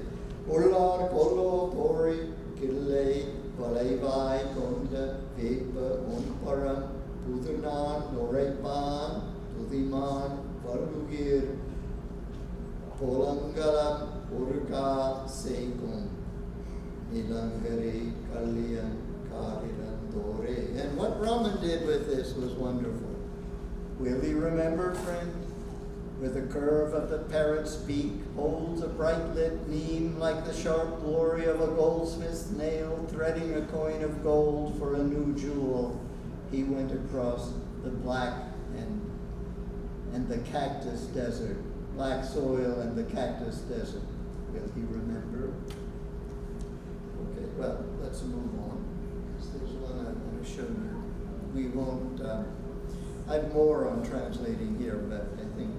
Ullar kolo pori killai valaivai konda vepa onparam pudunan noraipan tudiman valugir polangalam urka sekum nilangari kalliyan kariran dore. And what Raman did with this was wonderful. Will you remember, friend? With the curve of the parrot's beak holds a bright lit neem like the sharp glory of a goldsmith's nail threading a coin of gold for a new jewel. He went across the black and the cactus desert, black soil and the cactus desert. Will he remember? Okay, well, let's move on. There's one I want to show you. We won't, I have more on translating here, but I think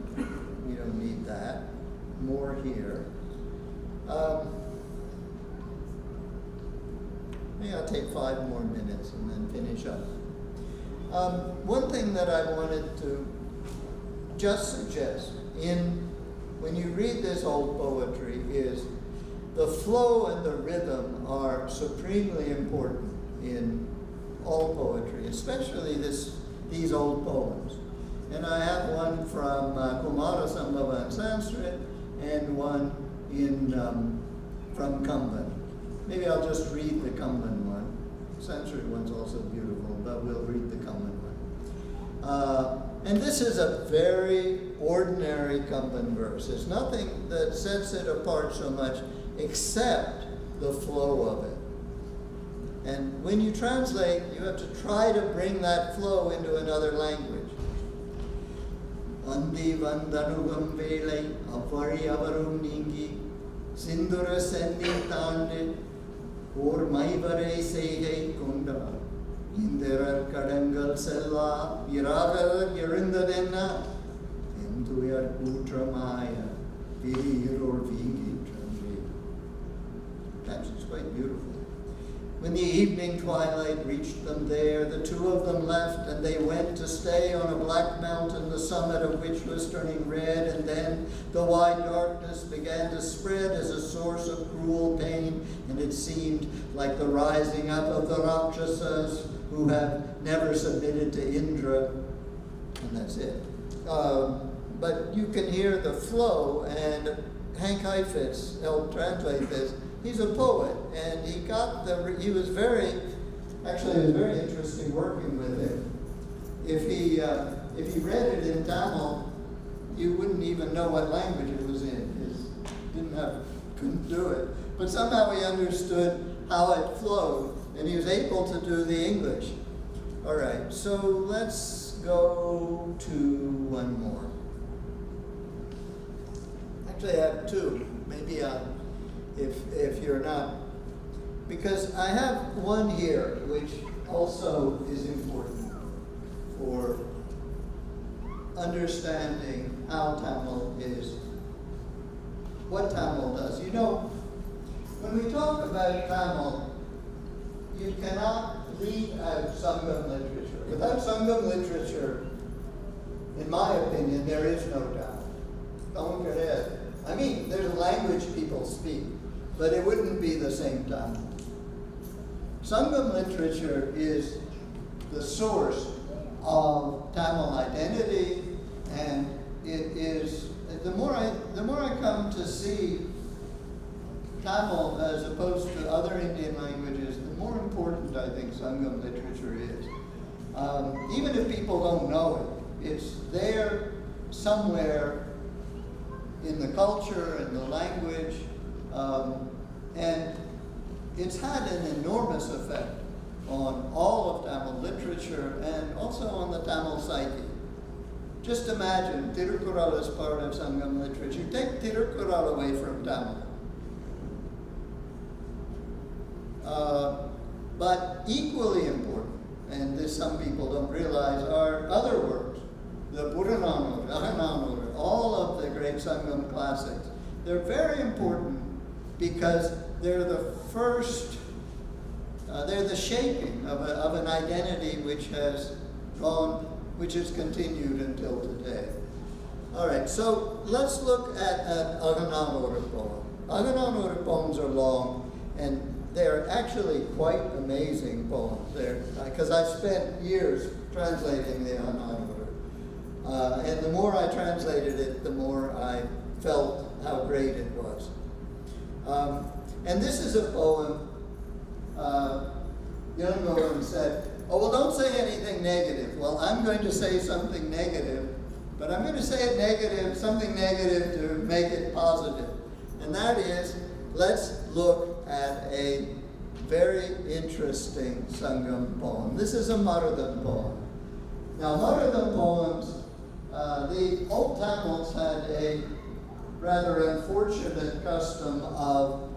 we don't need that. More here. Maybe I'll take 5 more minutes and then finish up. One thing that I wanted to just suggest when you read this old poetry is the flow and the rhythm are supremely important in all poetry, especially these old poems. And I have one from Kumara Sambhava in Sanskrit and one from Kamban. Maybe I'll just read the Kamban one. Sanskrit one's also beautiful, but we'll read the Kamban one. And this is a very ordinary Kamban verse. There's nothing that sets it apart so much except the flow of it. And when you translate, you have to try to bring that flow into another language. Andi vandanugam velai avari avarum ningi sindura sendi taande or maivare seigai konda indirar kadangal sella iragar irundadenna enduyar putramaya viror vingi trange. Perhaps it's quite beautiful. When the evening twilight reached them there, the two of them left, and they went to stay on a black mountain, the summit of which was turning red, and then the wide darkness began to spread as a source of cruel pain, and it seemed like the rising up of the Rakshasas who have never submitted to Indra, and that's it. But you can hear the flow, and Hank Heifetz helped translate this. He's a poet, and it was very interesting working with him. If he read it in Tamil, you wouldn't even know what language it was in. Couldn't do it. But somehow he understood how it flowed, and he was able to do the English. All right, so let's go to one more. Actually, I have 2. Maybe if you're not because I have one here which also is important for understanding how Tamil is, what Tamil does. You know, when we talk about Tamil, you cannot leave out Sangam literature. Without Sangam literature, in my opinion, there is no Tamil. Don't get it. I mean, there's a language people speak, but it wouldn't be the same Tamil. Sangam literature is the source of Tamil identity, and it is, the more I come to see Tamil as opposed to other Indian languages, the more important I think Sangam literature is. Even if people don't know it, it's there somewhere in the culture and the language, and it's had an enormous effect on all of Tamil literature and also on the Tamil psyche. Just imagine, Tirukkural is part of Sangam literature. Take Tirukkural away from Tamil. But equally important, and this some people don't realize, are other works. The Purananur, Ahananur, all of the great Sangam classics. They're very important because they're the first, they're the shaping of an identity which has continued until today. All right, so let's look at an Ahananur poem. Ahananur poems are long, and they're actually quite amazing poems. Because I spent years translating the Ahananur. And the more I translated it, the more I felt how great it was. And this is a poem, young woman said, oh, well, don't say anything negative. Well, I'm going to say something negative, but I'm going to say it negative, something negative to make it positive. And that is, let's look at a very interesting Sangam poem. This is a Marutham poem. Now, Marutham poems, the old Tamils had a rather unfortunate custom of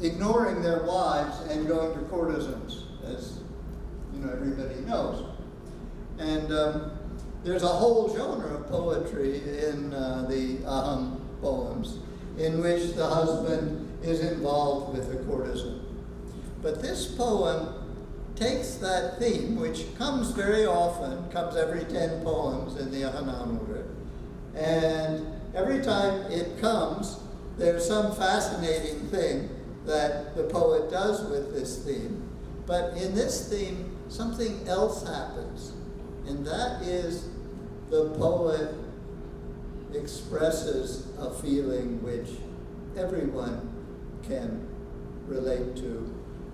ignoring their wives and going to courtesans, as everybody knows. And there's a whole genre of poetry in the Aham poems in which the husband is involved with a courtesan. But this poem takes that theme, which comes very often, comes every 10 poems in the Ahananur, and every time it comes, there's some fascinating thing that the poet does with this theme. But in this theme, something else happens, and that is the poet expresses a feeling which everyone can relate to,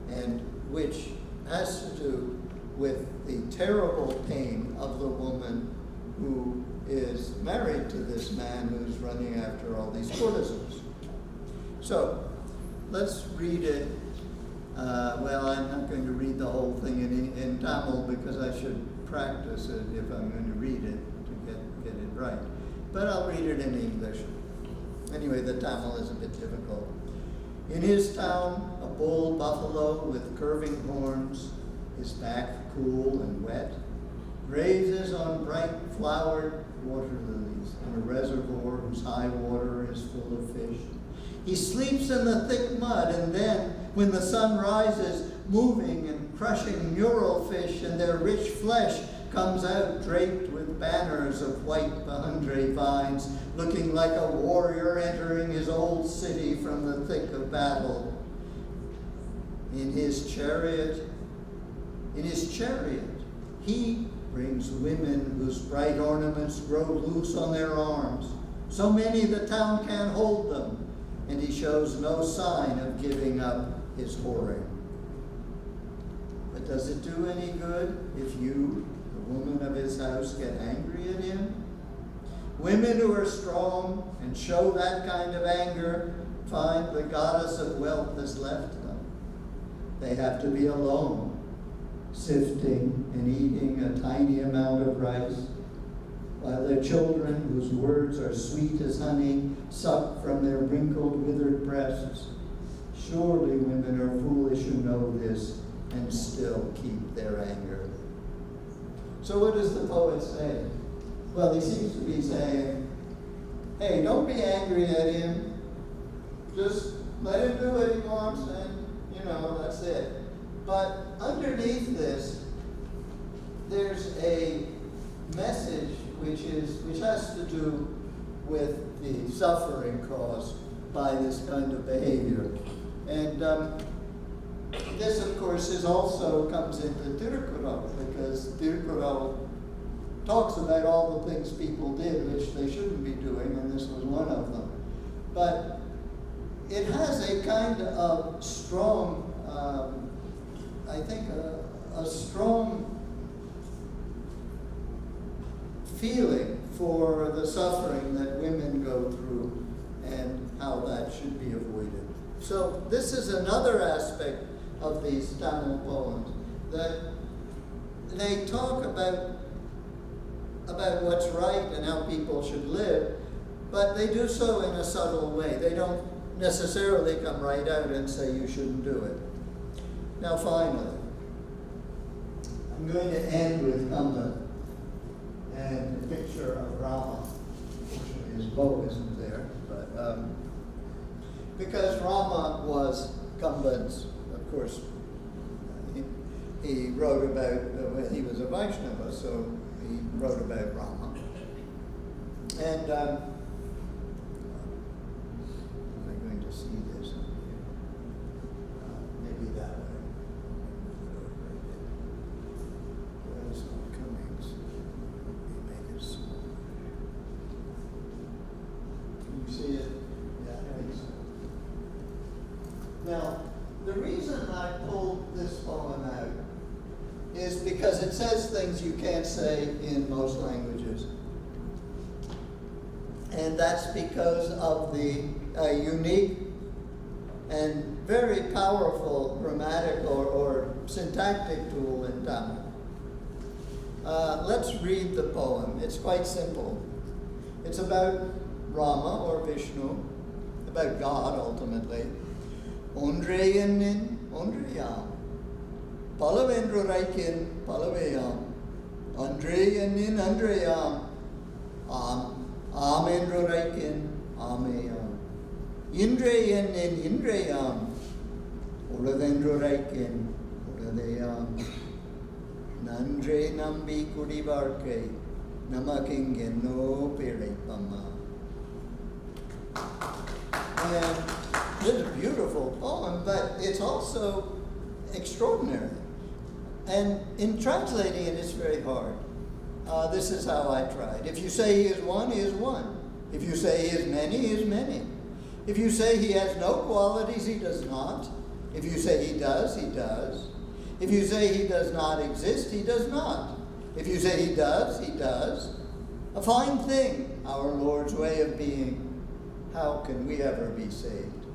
and which has to do with the terrible pain of the woman who is married to this man who's running after all these courtesans. So, let's read it. Well, I'm not going to read the whole thing in Tamil because I should practice it if I'm going to read it to get it right. But I'll read it in English. Anyway, the Tamil is a bit difficult. In his town, a bull buffalo with curving horns, his back cool and wet, grazes on bright flowered water lilies in a reservoir whose high water is full of fish. He sleeps in the thick mud, and then, when the sun rises, moving and crushing mural fish, and their rich flesh comes out draped with banners of white bahundre vines, looking like a warrior entering his old city from the thick of battle. In his chariot, he brings women whose bright ornaments grow loose on their arms, so many the town can't hold them, and he shows no sign of giving up his whoring. But does it do any good if you, the woman of his house, get angry at him? Women who are strong and show that kind of anger find the goddess of wealth has left them. They have to be alone, sifting and eating a tiny amount of rice, while their children, whose words are sweet as honey, suck from their wrinkled, withered breasts. Surely women are foolish who know this and still keep their anger. So what does the poet say? Well, he seems to be saying, hey, don't be angry at him. Just let him do what he wants and, that's it. But underneath this, there's a message which has to do with the suffering caused by this kind of behavior. And this, of course, also comes into Tirukkural, because Tirukkural talks about all the things people did which they shouldn't be doing, and this was one of them. But it has a kind of strong, I think, a strong feeling for the suffering that women go through and how that should be avoided. So this is another aspect of these Tamil poems, that they talk about what's right and how people should live, but they do so in a subtle way. They don't necessarily come right out and say you shouldn't do it. Now finally, I'm going to end with Kamban and a picture of Rama. Unfortunately, his bow isn't there, but because Rama was Kamban's, of course, he wrote about, he was a Vaishnava, so he wrote about Rama. And am I going to see this on here? Maybe that way. Well, it's not coming, so let me make it smaller. Can you see it? Yeah, I think so. Now, the reason I pulled this poem out is because it says things you can't say in most languages. And that's because of the unique and very powerful grammatic or syntactic tool in Tamil. Let's read the poem. It's quite simple. It's about Rama or Vishnu, about God ultimately. Ondreyanin, Ondreyam. Palavendruraikin, Palaveyam. Andreyanin, Andreyam. Amendruraikin, Ameyam. Indreyanin, Indreyam. Ulavendruraikin, Ulaveyam. Nandre nambi kudivarke, namakingenno piripama. And this is a beautiful poem, but it's also extraordinary. And in translating it, it's very hard. This is how I tried. If you say he is one, he is one. If you say he is many, he is many. If you say he has no qualities, he does not. If you say he does, he does. If you say he does not exist, he does not. If you say he does, he does. A fine thing, our Lord's way of being. How can we ever be saved?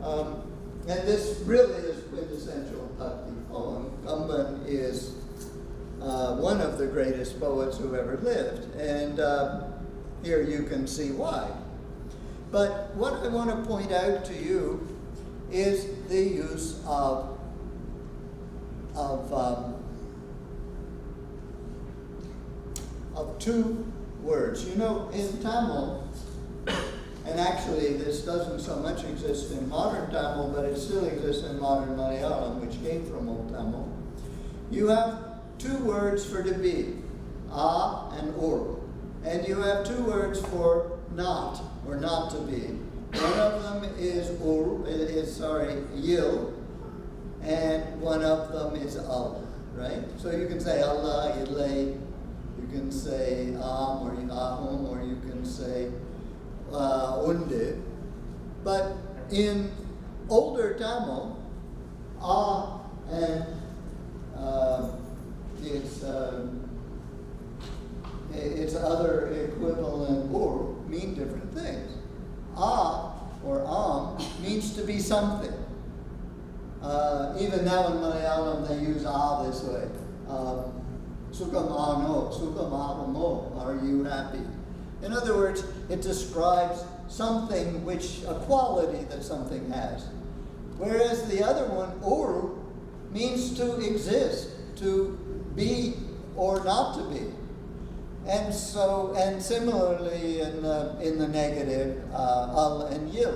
And this really is quintessential Bhakti poem. Kamban is one of the greatest poets who ever lived, and here you can see why. But what I want to point out to you is the use of two words. You know, in Tamil, and actually this doesn't so much exist in modern Tamil, but it still exists in modern Malayalam, which came from Old Tamil. You have two words for to be, a and ur. And you have two words for not, or not to be. One of them is yil, and one of them is al, right? So you can say Allah, Ilay, you can say am or ahum, or you can say unde. But in older Tamil, and its other equivalent ur mean different things. A or means to be something. Even now in Malayalam they use this way. Sukhamano, sukhamahamo, are you happy? In other words, it describes something a quality that something has. whereas the other one, ur, means to exist, to be or not to be. And so, and similarly in the negative, al and yil.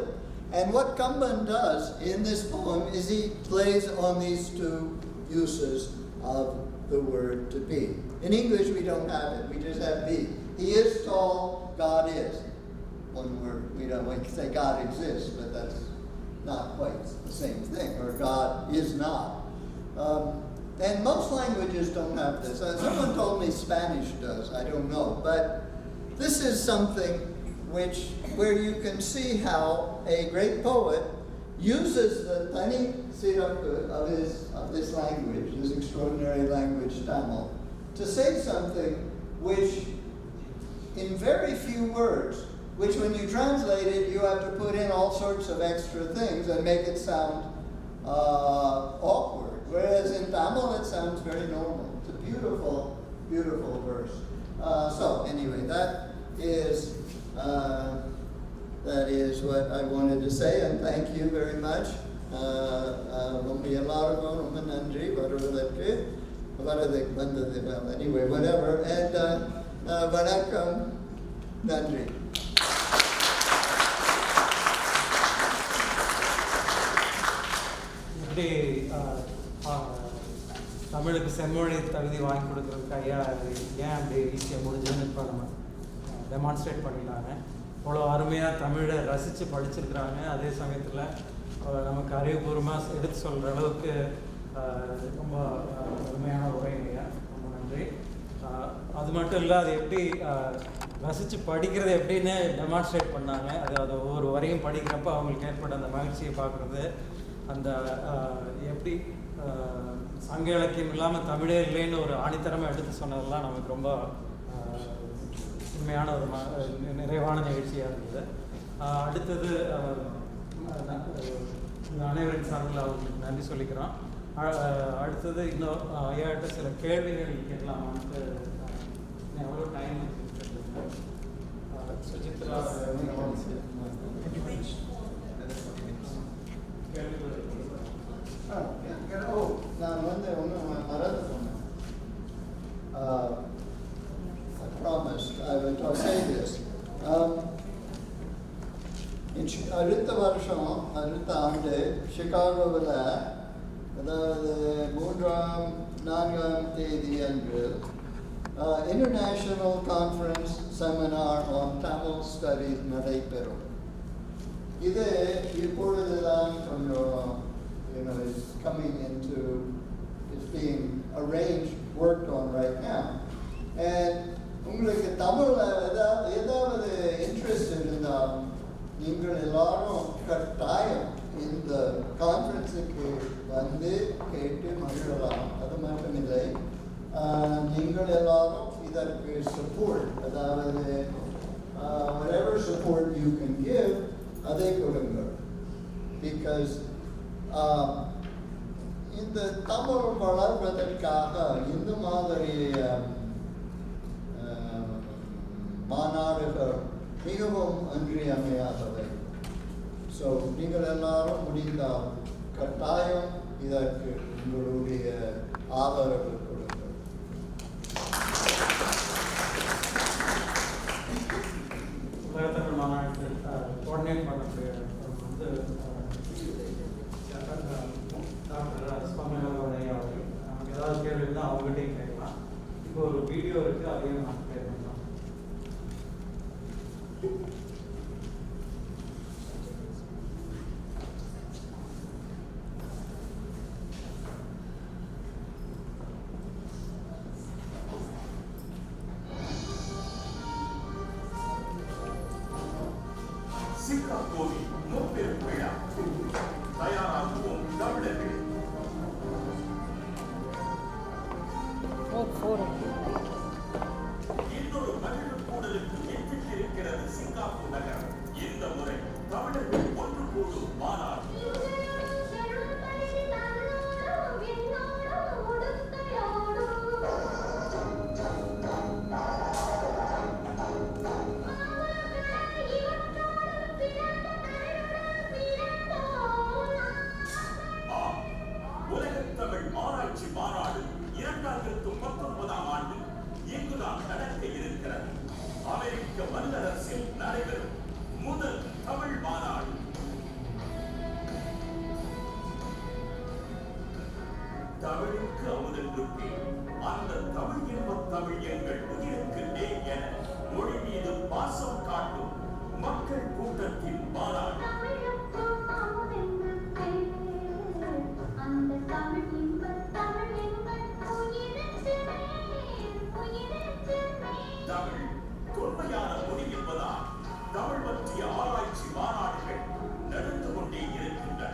And what Kamban does in this poem is he plays on these two uses of the word to be. In English we don't have it, we just have be. He is tall, God is. One word, we can say God exists, but that's not quite the same thing, or God is not. And most languages don't have this. Someone told me Spanish does, I don't know. But this is something where you can see how a great poet uses the tani siraku of this language, this extraordinary language Tamil, to say something which, in very few words, which when you translate it, you have to put in all sorts of extra things and make it sound awkward. Whereas in Tamil, it sounds very normal. It's a beautiful, beautiful verse. So anyway, that is what I wanted to say, and thank you very much. Anyway, whatever, and vanakkam, nandri. தமிழுக்கு செம்மொழி தகுதி வாங்கி கொடுக்குறதுக்கு ஐயா ஏன் அப்படி ஈஸியாக முடிஞ்சதுன்னு இப்போ நம்ம டெமான்ஸ்ட்ரேட் பண்ணிட்டாங்க. அவ்வளோ அருமையாக தமிழை ரசித்து படிச்சிருக்கிறாங்க. அதே சமயத்தில் நமக்கு அறிவுபூர்வமாக எடுத்து சொல்கிற அளவுக்கு ரொம்ப அருமையான உரை ஐயா, ரொம்ப நன்றி. அது மட்டும் இல்லை, அது எப்படி ரசித்து படிக்கிறது எப்படின்னு டெமான்ஸ்ட்ரேட் பண்ணாங்க. அது ஒவ்வொரு வரையும் படிக்கிறப்ப அவங்களுக்கு ஏற்பட்ட அந்த மகிழ்ச்சியை பார்க்குறது, அந்த எப்படி சங்க இலக்கியம் இல்லாமல் தமிழே இல்லைன்னு ஒரு ஆணித்தரமாக எடுத்து சொன்னதெல்லாம் நமக்கு ரொம்ப உண்மையான ஒரு நிறைவான நிகழ்ச்சியாக இருந்தது. அடுத்தது அனைவரின் சார்பில் அவர்களுக்கு நன்றி சொல்லிக்கிறோம். அடுத்தது இன்னும் ஐயாட்ட சில கேள்விகள் கேட்கலாமான்ட்டு எவ்வளோ time Suchitra I promised I'll say this. அடுத்த வருஷம், அடுத்த ஆண்டு சிகாகோவில், அதாவது 3-4 தேதி அன்று international conference seminar on Tamil studies நடைபெறும். இது இப்பொழுதுதான் கொஞ்சம் is coming into, is being arranged, worked on right now. And உங்களுக்கு தமிழ்ல ஏதாவது இன்ட்ரெஸ்ட் இருந்தால் நீங்கள் எல்லாரும் கட்டாயம் இந்த கான்ஃபரன்ஸுக்கு வந்து கேட்டு மகிழலாம். அது மட்டும் இல்லை, நீங்கள் எல்லாரும் இதற்கு சப்போர்ட், அதாவது whatever support you can give, அதை கொடுங்கள். Because இந்த தமிழ் வளர்வதற்காக இந்த மாதிரி மாநாடுகள் மிகவும் இன்றியமையாதவை. ஸோ நீங்கள் எல்லாரும் முடிந்தால் கட்டாயம் இதற்கு உங்களுடைய ஆதரவு கொடுங்கள். உலகத்தமிழ் மாநாட்டில் கோஆர்டினேட் பண்ணக்கூடிய வந்து டாக்டர் சுவாமிநாதன் அவர்கள் நமக்கு ஏதாவது கேள்வி இருந்தால் அவங்ககிட்டையும் கேட்கலாம். இப்போ ஒரு வீடியோ இருக்குது, அதையும் நான் ப்ளே பண்ணலாம். சிங்கப்பூரில் நோப்பெரும் விழா தயாராகுவோம் தமிழர்கள். இன்னொரு மகிழும் கூடலுக்கு எட்டிருக்கிறது சிங்கப்பூர் நகரம். இந்த முறை தமிழர்கள் ஒன்று கூடும் மாநாடு. தொன்மையான மொழி என்பதால் தமிழ் பற்றிய ஆராய்ச்சி மாநாடுகள் நடந்து கொண்டே இருக்கின்றன.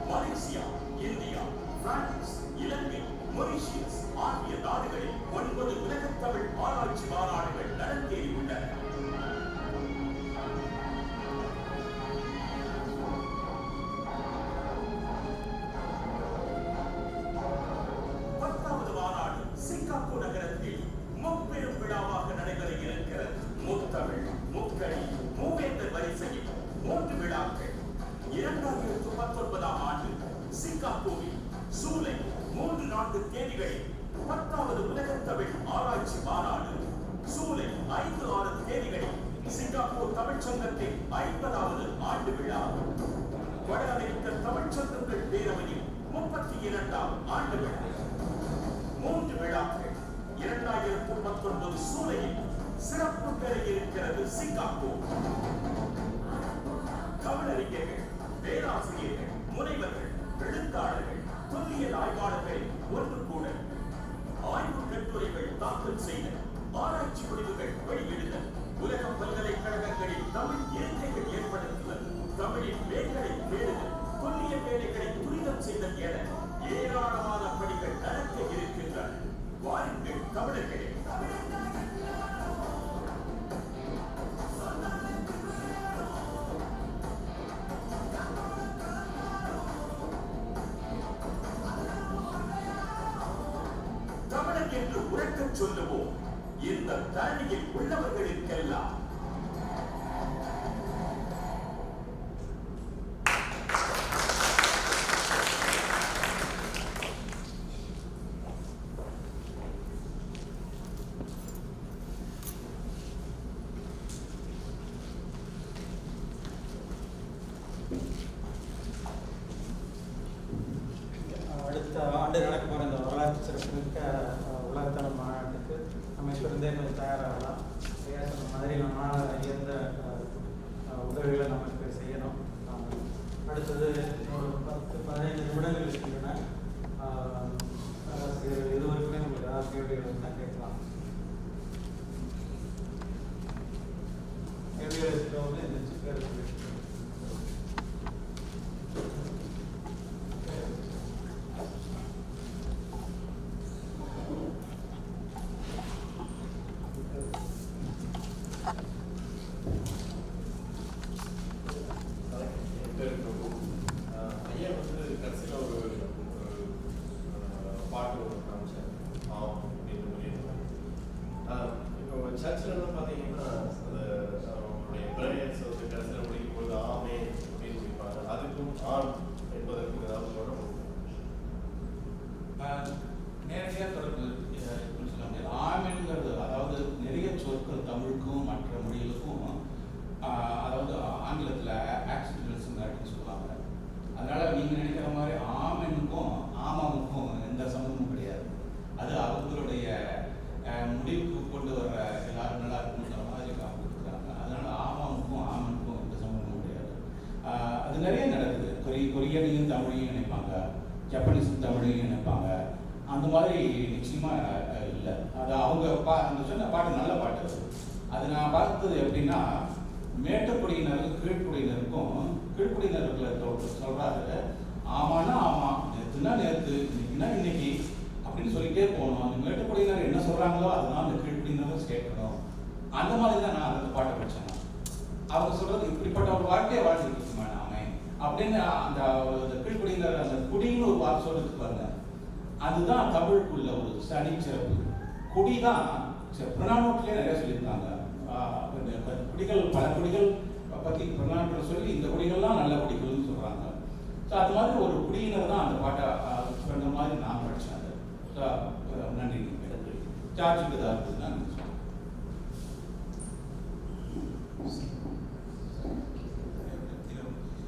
மலேசியா, இந்தியா, பிரான்ஸ், இலங்கை, மொரிஷியஸ் ஆகிய நாடுகளில் 9 உலகத் தமிழ் ஆராய்ச்சி மாநாடுகள் நடந்தேறியுள்ளன. பத்தாவது மாநாடு சிங்காப்பூர் நகரத்தில் முப்பெரும் விழாவாக நடைபெற இருக்கிறது. முத்தமிழ், முக்கணி, மூவேந்தர் வரிசையில் 3 விழாக்கள். 2019ஆம் ஆண்டு சிங்கப்பூரில் ஜூலை 3-4 தேதிகளில் 10வது உலகத் தமிழ் ஆராய்ச்சி மாநாடு, ஜூலை 5-6 தேதிகளில் சிங்கப்பூர் தமிழ் சங்கத்தின் 50வது ஆண்டு விழா, வட அமெரிக்க தமிழ் சங்கங்கள் பேரவையின் 32ஆம் ஆண்டு விழா. 3 விழாக்கள். 2019 ஜூலையில் சிறப்பு பெற இருக்கிறது சிங்கப்பூர். தமிழறிஞர்கள், பேராசிரியர்கள், முனைவர்கள், எழுத்தாளர்கள், தொல்லியல் ஆய்வாளர்கள் ஒன்று கூட ஆய்வு கட்டுரைகள் தாக்கல் செய்தல், ஆராய்ச்சி முடிவுகள் வெளியிடுதல், உலக பல்கலைக்கழகங்களில் தமிழ் இருக்கைகள் ஏற்படுத்துதல், தமிழின் வேர்களை தேடுதல், தொல்லிய வேலைகளை துரிதம் செய்தல் என ஏராளமான பணிகள் நடக்க இருக்கின்றன. வாருங்கள் தமிழர்களே. தமிழன் என்று உரக்கச் சொல்லுவோம் இந்த தரணியில் உள்ளவர்களுக்கெல்லாம். அடுத்த ஆண்டு நடக்க போகிற இந்த வரலாற்று சிறப்புமிக்க உலகத்தமிழ் மாநாட்டுக்கு நம்ம இப்போ இருந்தே கொஞ்சம் தயாராகலாம். ஐயா சொன்ன மாதிரி நம்மளால் எந்த உதவிகளை நமக்கு செய்யணும். அடுத்தது ஒரு 10-15 நிமிடங்கள் இருக்கின்றன. இதுவரைக்குமே உங்களுக்கு ஏதாவது கேள்விகள் இருந்தால் கேட்கலாம். கேள்விகள் இருக்கிறவங்க எந்திரிச்சு பேர் சொல்லிட்டு சர்ச்சில் பார்த்தீங்கன்னா அவங்களுடைய பிரேயர்ஸ் வந்து கடைசியில் முடிக்கும் பொழுது ஆமே அப்படின்னு முடிப்பாங்க. அதுக்கும் ஆம் என்பதற்கும் ஏதாவது தொடர்பு நேரடியாக தொடர்பு சொல்ல முடியாது. ஆமென்கிறது அதாவது நிறைய சொற்கள் தமிழுக்கும் மற்ற மொழிகளுக்கும் அதாவது ஆங்கிலத்தில் ஆக்சிடென்ட்ஸ் அப்படின்னு சொல்லுவாங்க. அதனால நீங்கள் நினைக்கிற மாதிரி ஆமெனுக்கும் ஆமாவுக்கும் எந்த சம்மந்தமும் கிடையாது. அது அவங்களுடைய முடிவுக்கு கொண்டு வர எல்லாரும் நல்லா இருக்குன்ற மாதிரி கொடுக்குறாங்க. அதனால ஆமாவுக்கும் ஆமனுக்கும் எந்த சம்மந்தமும் கிடையாது. அது நிறைய நடக்குது. கொரியனையும் தமிழையும் நினைப்பாங்க, ஜப்பனீஸும் தமிழையும் நினைப்பாங்க. அந்த மாதிரி நிச்சயமாக இல்லை. அது அவங்க அந்த சொன்ன பாட்டு நல்ல பாட்டு. அது நான் பார்த்தது எப்படின்னா, மேட்டுக்குடியினருக்கும் கீழ்க்குடியினருக்கும் கீழ்க்குடியினர்களை சொல்கிறாரு ஆமான்னா ஆமாம், நேற்றுனா நேற்று, இன்னைக்குன்னா இன்னைக்கு அப்படின்னு சொல்லிட்டே போகணும். அந்த மேட்டுக்குடியினர் என்ன சொல்கிறாங்களோ அதுதான் அந்த கீழ்க்குடியினரும் கேட்கணும். அந்த மாதிரி தான் நான் அந்த பாட்டை படித்தேன். அவங்க சொல்கிறது இப்படிப்பட்ட ஒரு வாழ்க்கையை வாழ்ந்துட்டு இருக்குமா நாமே அப்படின்னு அந்த கீழ்க்குடியினர் அந்த குடின்னு ஒரு வார்த்தை சொல்லிட்டு பாருங்க. அதுதான் தமிழுக்குள்ள ஒரு தனி சிறப்பு. குடி தான் புறநானூற்றிலே நிறைய சொல்லியிருக்காங்க. குடிகள் பல குடிகள் பற்றி புறநானூற்றில் சொல்லி இந்த குடிகள்லாம் நல்ல குடிகள்னு சொல்கிறாங்க. ஸோ அது மாதிரி ஒரு குடியினர் தான் அந்த பாட்டை சொன்ன மாதிரி நான் படித்தேன். அது நன்றி. சார்ஜுக்கு தான் இருக்குதுன்னா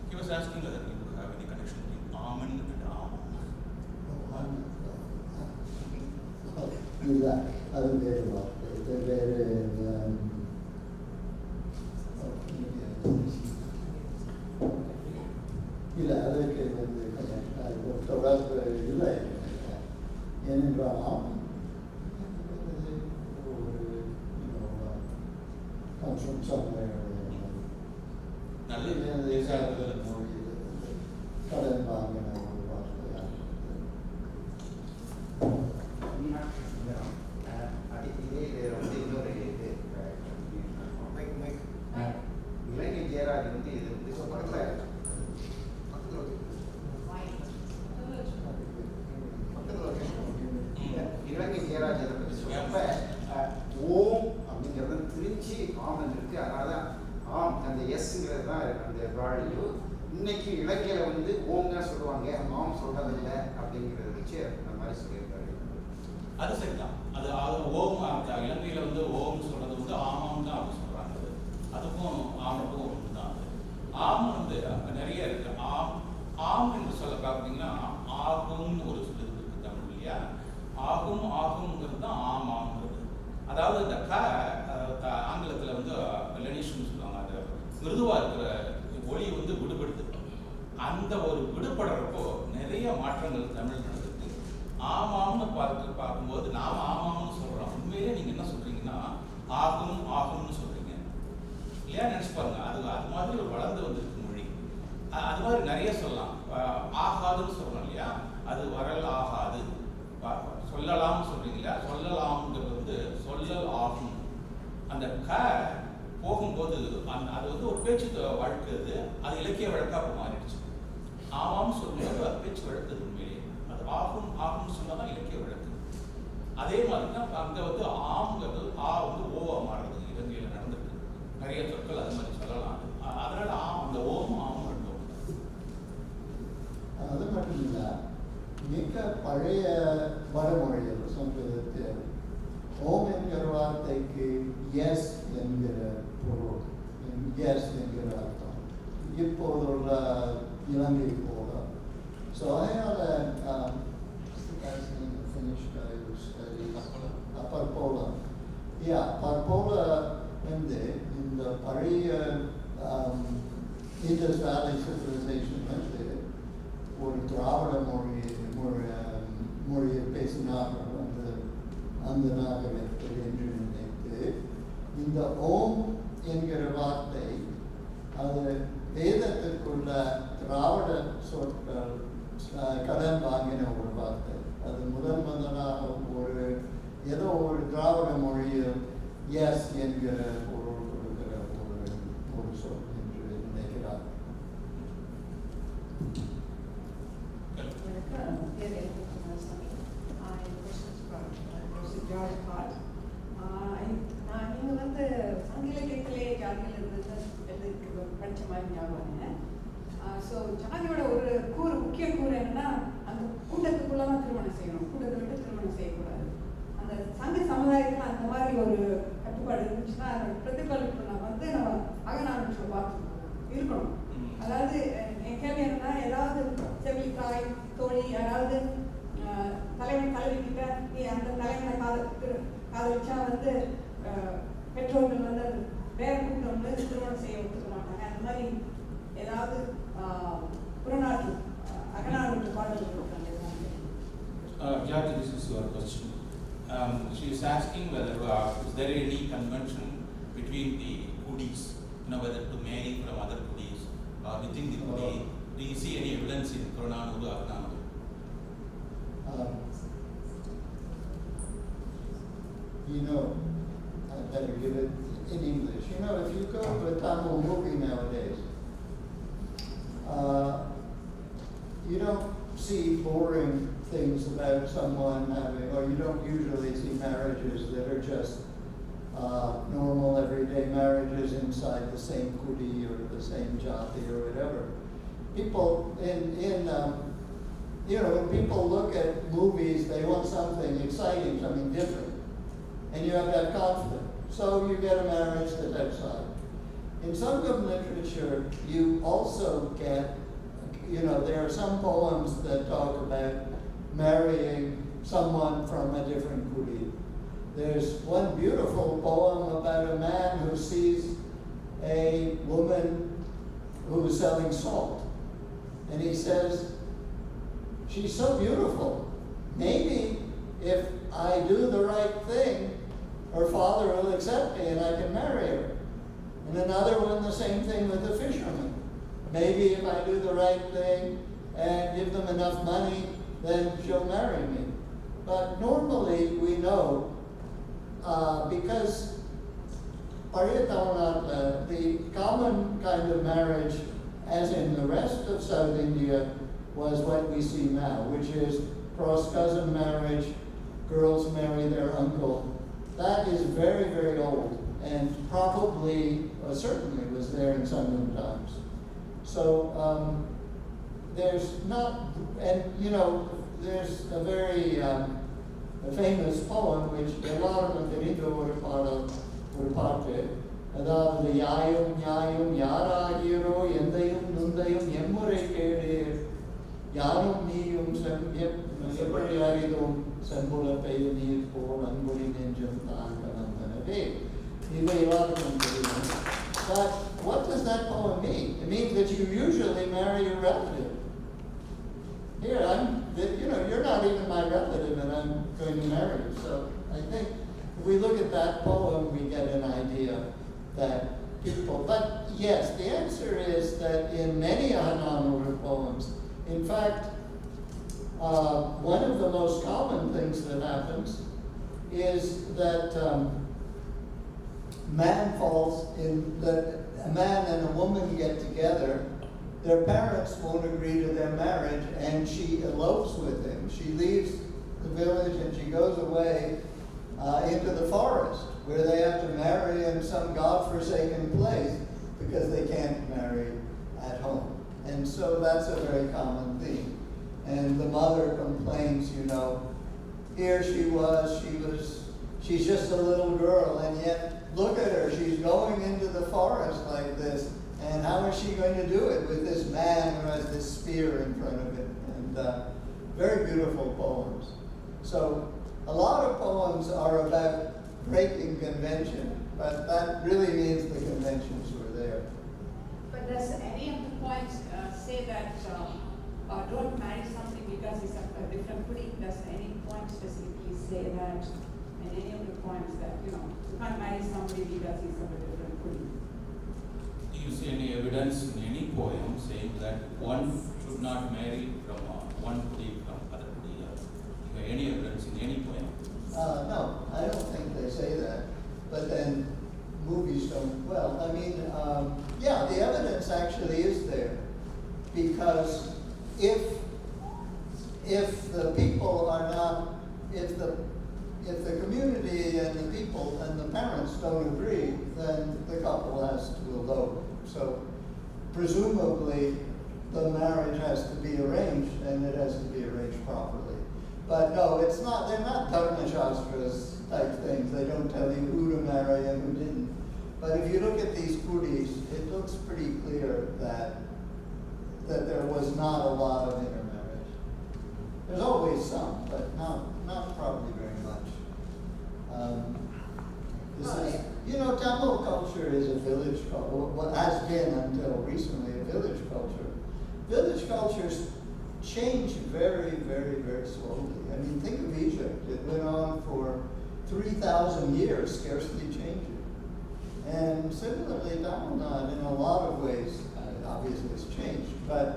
he was asking whether you have any connection between Amen and Am. இல்லை அது வேறு வார்த்தை இது வேறு இல்லை அதுக்கு வந்து தொடர்பு இல்லை ஏனென்றால் ஒரு comes from somewhere கடன் வாங்கின ஒரு வார்த்தையாக இலங்கை ஜெயராஜ் வந்து இது வந்து பக்கத்தில் இலங்கை ஜெயராஜ் இதை பற்றி சொல்றப்ப ஓம் அப்படிங்கிறது திருச்சி ஆமன் இருக்கு. அதனால ஆம் அந்த எஸ்ங்கிறது தான் அந்த வேல்யூ. இன்னைக்கு இலங்கையில வந்து ஓம் தான் சொல்லுவாங்க, ஆம் சொல்றதில்லை அப்படிங்கிறத வச்சு அந்த மாதிரி சொல்லியிருக்காரு. அது சரிதான். அது ஓம் இலங்கையில வந்து ஓம் சொல்றது வந்து ஆமாம் தான் அப்படி சொல்றாங்க. அதுக்கும் ஆமுக்கும் ஒன்று தான். ஆம் வந்து நிறைய இருக்கு. ஆம் என்று சொல்ல பார்த்தீங்கன்னா ஆகும்னு ஒரு சொல்லு இருக்கு தமிழ் இல்லையா? ஆகும்ங்கிறது தான் ஆமாங்கிறது. அதாவது இந்த ஆங்கிலத்தில் வந்து லெனிஷன் சொல்லுவாங்க. அந்த மிருதுவாக இருக்கிற ஒளி வந்து விடுபடுது. அந்த ஒரு விடுபடுறப்போ நிறைய மாற்றங்கள் தமிழ் நடக்குது. ஆமாம்னு பார்க்கும்போது நாம் ஆமாம்னு சொல்கிறோம். உண்மையிலே நீங்கள் என்ன சொல்கிறீங்கன்னா ஆகும்னு சொல்கிறீங்க இல்லையா? நினச்சி பாருங்க. அது மாதிரி ஒரு வளர்ந்து வந்திருக்கு மொழி. அது மாதிரி நிறைய சொல்லலாம். ஆகாதுன்னு சொல்கிறோம் இல்லையா? அது வரல் ஆகாது. சொல்லலாம்னு சொல்கிறீங்க இல்லையா? சொல்லலாம்ங்கிறது வந்து சொல்லல் ஆகும். அந்த போகும்போது அது வந்து ஒரு பேச்சு வழக்கு. அது இலக்கிய வழக்காக மாறிடுச்சு. ஆமாம்னு சொல்லும்போது அது பேச்சு வழக்கு. உண்மையிலேயே அது ஆகும்னு சொன்னால் தான் இலக்கிய வழக்கு. அதே மாதிரி தான் அங்கே வந்து ஆம்ங்கிறது வந்து ஓவா மாறுறது இலங்கையில் நடந்துருக்கு. நிறைய சொற்கள் அது மாதிரி சொல்லலாம். அதனால அந்த ஓம் ஆமும் ரெண்டும். அது மட்டும் இல்லை, மிக பழைய வடமொழியில் சங்கத்தில் ஓம் என்கிற வார்த்தைக்கு எஸ் என்கிற பொருள், எஸ் என்கிற அர்த்தம் இப்போது உள்ள இலங்கை போல. ஸோ அதனால பற்போல வந்து இந்த பழைய இண்டஸ் வேலி சிவிலைசேஷன் வந்து ஒரு திராவிட மொழியை பேசினார்கள் அந்த நாகரிகத்தில் என்று நினைத்து இந்த ஓம் என்கிற வார்த்தை அது வேதத்திற்குள்ள திராவிட சொற்கள் கடன் வாங்கின ஒரு வார்த்தை. அது முதலாக ஏதோ ஒரு திராவிட மொழியில் எஸ் என்கிற பொருள் கொடுக்கிற ஒரு சொல் என்று நினைக்கிறார். நீங்கள் வந்து சங்கிலக்கியத்திலே ஜாதியில் இருந்தது படித்த மாதிரி ஞாபகம். ஸோ ஜாதியோட ஒரு முக்கிய கூறு என்னன்னா, அந்த கூட்டத்துக்குள்ளே தான் திருமணம் செய்யணும், கூட்டத்தை விட்டு திருமணம் செய்யக்கூடாது. அந்த சங்க சமுதாயத்தில் அந்த மாதிரி ஒரு கட்டுப்பாடு இருந்துச்சுன்னா அதை பிரதிபலிப்பு வந்து நம்ம அகநானூற்றை பார்த்து இருக்கணும். அதாவது என் கேள்வி என்னன்னா, ஏதாவது செவி தாய் தோழி யாராவது தலைவன் தலைவிக்கிட்ட நீ அந்த தலைவனை காதலிச்சா வந்து பெற்றோர்கள் வந்து வேற கூட்டம் வந்து திருமணம் செய்ய ஒத்துக்க மாட்டாங்க. அந்த மாதிரி ஏதாவது புறநாட்டு அகநானூற்று பாடல்கள் இருக்காங்க. Jyoti, this is your question. She is asking whether is there any convention between the Kudis, whether to marry from other Kudis or within the Kudi. Do you see any evidence in Purananuru or Agananuru? I better give it in English. If you go to a Tamil movie nowadays, you don't see boring things about someone having, or you don't usually see marriages that are just normal everyday marriages inside the same kudi or the same jati or whatever. People when people look at movies, they want something exciting, something different. And you have that conflict. So you get a marriage that's outside. In Sangam literature, you also get, there are some poems that talk about marrying someone from a different kuri. There's one beautiful poem about a man who sees a woman who's selling salt. And he says, she's so beautiful. Maybe if I do the right thing, her father will accept me and I can marry her. And another one, the same thing with the fisherman. Maybe if I do the right thing and give them enough money, then she'll marry me. But normally we know, because the common kind of marriage, as in the rest of South India, was what we see now, which is cross-cousin marriage, girls marry their uncle. That is very, very old, and probably, certainly was there in Sangam times. So there's not, and you know, there's a very a famous poem which a lot of them were part of, அதாவது யாயும் ஞாயும் யாராகியரோ எந்தையும் நுந்தையும் எம்முறை கேடீர் யாரும் நீயும் எப்படி அறிதோம் செம்புல பெய்து நீர் போல் அன்புடி நெஞ்சம் தாங்க வந்தனவே இவை எல்லாருக்கும் தெரியும். But what does that poem mean? It means that you usually marry your relative. Here, you're not even my relative and I'm going to marry you. So I think if we look at that poem, we get an idea that people, but yes, the answer is that in many Ahanamura poems, in fact, one of the most common things that happens is that a man and a woman get together, their parents won't agree to their marriage, and she elopes with him. She leaves the village and she goes away into the forest, where they have to marry in some God-forsaken place because they can't marry at home. And so that's a very common theme. And the mother complains, here she's just a little girl, and yet look at her, she's going into the forest like this, and how is she going to do it with this man who has this spear in front of him? And very beautiful poems. So a lot of poems are about breaking convention, but that really means the conventions were there. But does any of the poems say that don't marry something because it's a different kuri? Does any poem specifically say that? And any of the poems that, you can't marry somebody because he's of a different kuri? Do you see any evidence in any poem saying that one should not marry from one kuri from other kuri? Any evidence in any poem? No, I don't think they say that. But then movies don't. Well, I mean, yeah, the evidence actually is there, because if the people are not, if the community and the people and the parents don't agree, then the couple has to elope. So presumably the marriage has to be arranged, and it has to be arranged properly. But no, they're not Dharma Shastras type things. They don't tell you who to marry and who didn't. But if you look at these kuris, it looks pretty clear that there was not a lot of intermarriage. There's always some, but not probably very much. Tamil culture is a village culture, what has been until recently a village culture. Village cultures change very, very, very slowly. I mean, think of Egypt. It went on for 3,000 years, scarcely changing. And similarly, Tamil Nadu, in a lot of ways, obviously it's changed. But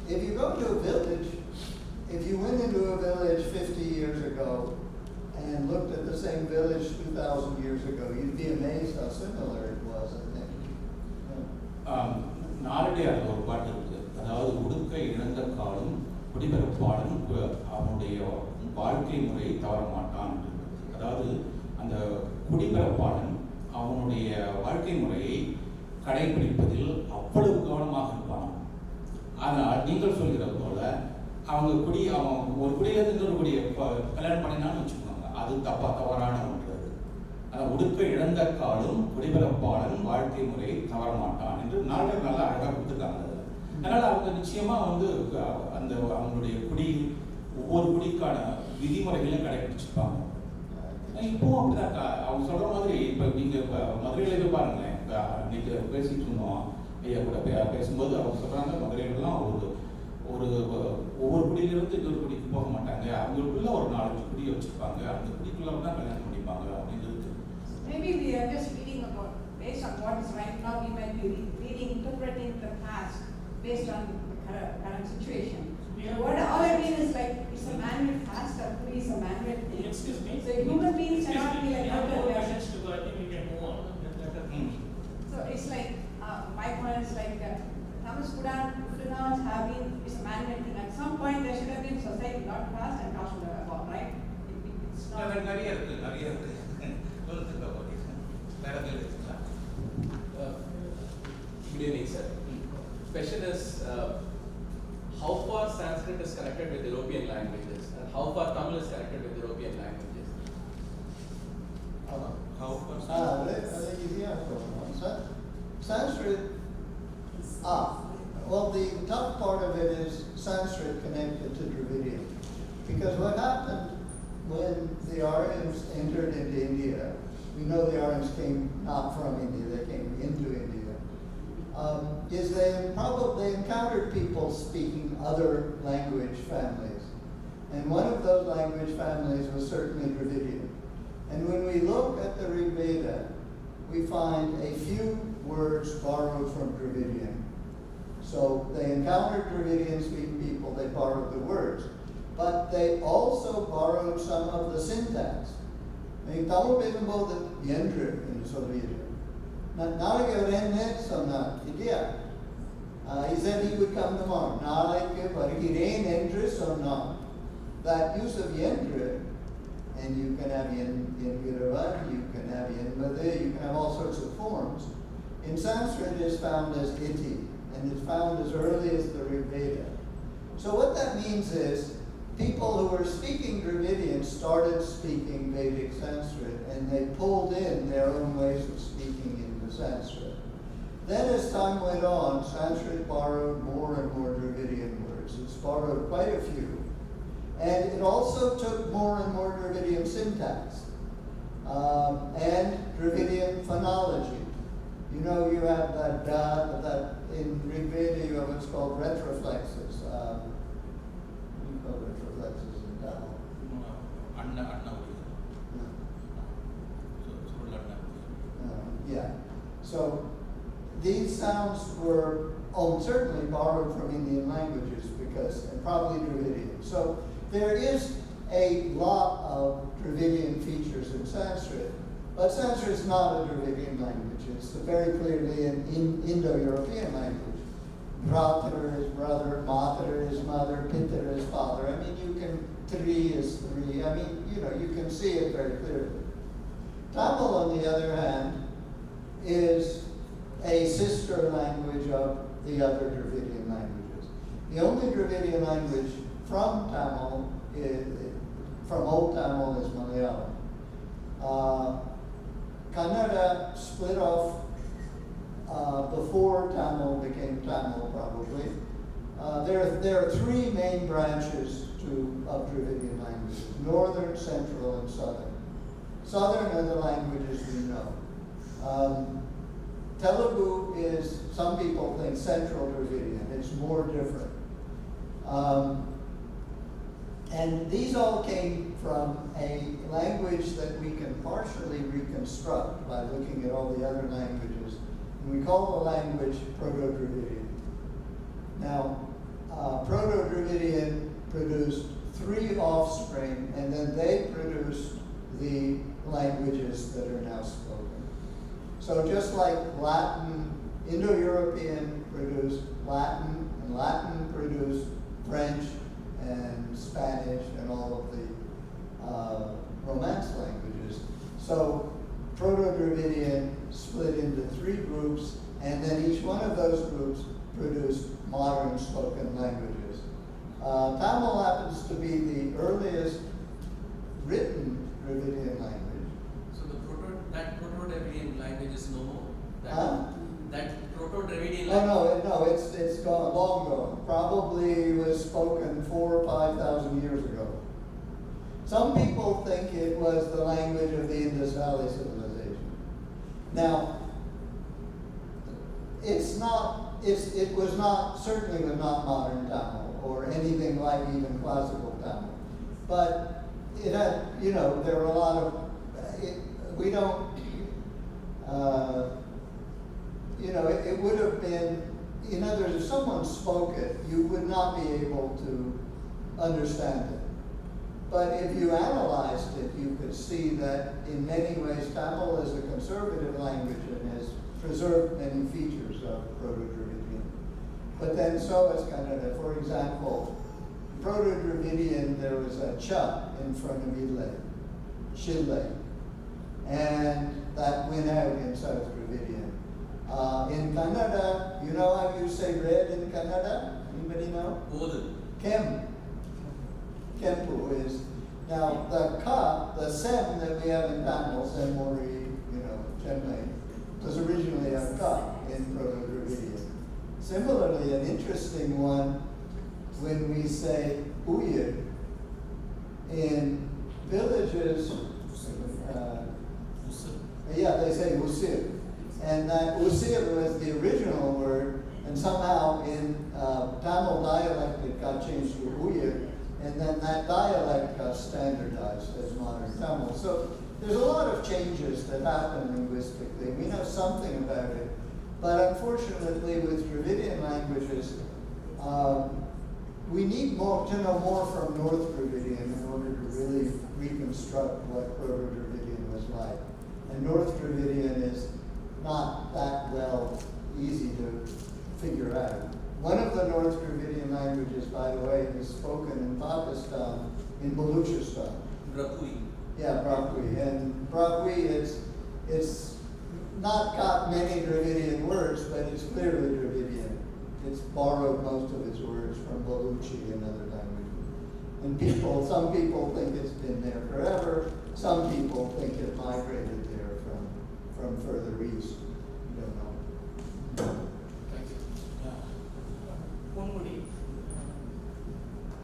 if you go to a village, if you went into a village 50 years ago and looked at the same village 2,000 years ago, you'd be amazed how similar it was, I think. Naladiyar ஒரு பாட்டு இருக்கு. அதாவது உடுக்க இழந்த காலம் குடிபெறப்பாளன் அவனுடைய வாழ்க்கை முறை தவற மாட்டான். அதாவது அந்த குடிபெறப்பாளன் அவனுடைய வாழ்க்கை முறையை கடைபிடிப்பதில் அவ்வளவு கவனமாக இருப்பான். ஆனால் நீங்கள் சொல்கிறது போல அவன் ஒரு குடியிலிருந்து இன்னொரு குடியை கல்யாணம் பண்ணினான்னு வச்சுக்கோங்க, அது தவறான ஒன்று. அதை உடுக்க இழந்த காலம் குடிபெறப்பாளன் வாழ்க்கை முறையை தவற மாட்டான் என்று நாடகம் நல்லா அழகாக கொடுத்துருக்காங்க. அதனால் அவங்க நிச்சயமாக அந்த அவங்களுடைய குடி ஒவ்வொரு குடிக்கான விதிமுறைகளையும் கடைபிடிச்சிருப்பாங்க. இப்போவும் அப்படிதான் அவங்க சொல்ற மாதிரி. இப்போ நீங்க மதுரையில போய் பாருங்களேன். இன்னைக்கு பேசிட்டு இருந்தோம் ஐயா கூட பேசும்போது அவங்க சொல்றாங்க மதுரையிலாம் ஒரு ஒவ்வொரு குடியிலிருந்து இன்னொரு குடிக்கு போக மாட்டாங்க. அவங்களுக்குள்ள ஒரு 4-5 குடியை வச்சிருப்பாங்க. அந்த குடிக்குள்ள தான் கல்யாணம் பண்ணிப்பாங்க அப்படிங்கிறது. Maybe we are just reading about based on what is right now. We might be reading, interpreting the past based on the current situation. What all I mean is like it's a man-made past. That could be a man-made thing. Excuse me. So human beings cannot be like We have more other. questions to go. I think we can move on. So it's like my point is like Tamil Sudan have been is a man-made thing. At some point there should have been society, not past and past should have evolved, right? It's not. நிறைய இருக்கு. வேற எதுவும் இருக்குங்களா? Good evening, sir. Question is, how far Sanskrit is connected with European languages, and how far Tamil is connected with European languages? How far? I think you have Sanskrit. Well, the tough part of it is Sanskrit connected to Dravidian, because what happened when the Aryans entered into India, we know the Aryans came not from India; they came into India. Is they encountered people speaking other language families, and one of those language families was certainly Dravidian. And when we look at the Rig Veda, we find a few words borrowed from Dravidian. So they encountered Dravidian speaking people, they borrowed the words, but they also borrowed some of the syntax. Tamil பேசும்போது என்று சொல்லிடு. நாளைக்கு அவர் என்ன சொன்னார் இல்லையா? He said he would come tomorrow. நாளைக்கு வருகிறேன் என்று சொன்னார். That use of என்று, and you can have என்கிறவன், you can have என்பது, you can have all sorts of forms. In Sanskrit is found as iti, and it's found as early as the Rig Veda. So what that means is people who were speaking Dravidian started speaking Vedic Sanskrit, and they pulled in their own ways of speaking into Sanskrit. Then as time went on, Sanskrit borrowed more and more Dravidian words. It's borrowed quite a few. And it also took more and more Dravidian syntax and Dravidian phonology. You know, you have that in Rig Veda you have what's called retroflexes. What do you call retroflexes in Tamil? Yeah. So these sounds were certainly borrowed from Indian languages and probably Dravidian. So there is a lot of Dravidian features in Sanskrit, but Sanskrit is not a Dravidian language. It's very clearly an Indo-European language. Bhratar is brother, matar is mother, pitar is father. I mean, three is three. I mean, you can see it very clearly. Tamil, on the other hand, is a sister language of the other Dravidian languages. The only Dravidian language from Old Tamil is Malayalam. Kannada split off before Tamil became Tamil, probably. There are three main branches of Dravidian languages: Northern, Central, and Southern. Southern are the languages we know. Telugu is, some people think, Central Dravidian. It's more different. And these all came from a language that we can partially reconstruct by looking at all the other languages. And we call the language Proto-Dravidian. Now, Proto-Dravidian produced 3 offspring, and then they produced the languages that are now spoken. So just like Latin, Indo-European produced Latin, and Latin produced French and Spanish and all of the Romance languages. So Proto-Dravidian split into 3 groups, and then each one of those groups produced modern spoken languages. Tamil happens to be the earliest written Dravidian language. So that Proto-Dravidian language is no more? That Proto-Dravidian No, it's gone, long gone. Probably was spoken 4,000 or 5,000 years ago. Some people think it was the language of the Indus Valley civilization. Now, it was not, certainly was not modern Tamil or anything like even classical Tamil. But it had, there were a lot of, we don't, it would have been, in other words, if someone spoke it, you would not be able to understand it. But if you analyzed it, you could see that in many ways Tamil is a conservative language and has preserved many features of Proto-Dravidian. But then so is Kannada. For example, Proto-Dravidian, there was a cha in front of ile, shille, and that went out in South Dravidian. In Kannada, you know how you say red in Kannada? Anybody know? Kem. Kempu is, now the ka, the sem that we have in Tamil, sem mori, chennai, was originally a ka in Proto-Dravidian. Similarly, an interesting one, when we say uyir, in villages, they say usir. And that usir was the original word, and somehow in Tamil dialect it got changed to uyir, and then that dialect got standardized as modern Tamil. So there's a lot of changes that happen linguistically. We know something about it, but unfortunately with Dravidian languages, we need to know more from North Dravidian in order to really reconstruct what Proto-Dravidian was like. And North Dravidian is not that easy to figure out. One of the North Dravidian languages, by the way, is spoken in Pakistan, in Baluchistan. Brakui. Yeah, Brakui. And Brakui, it's not got many Dravidian words, but it's clearly Dravidian. It's borrowed most of its words from Baluchi and other languages. And some people think it's been there forever. Some people think it migrated there from further east. We don't know. Thank you. Punmudi.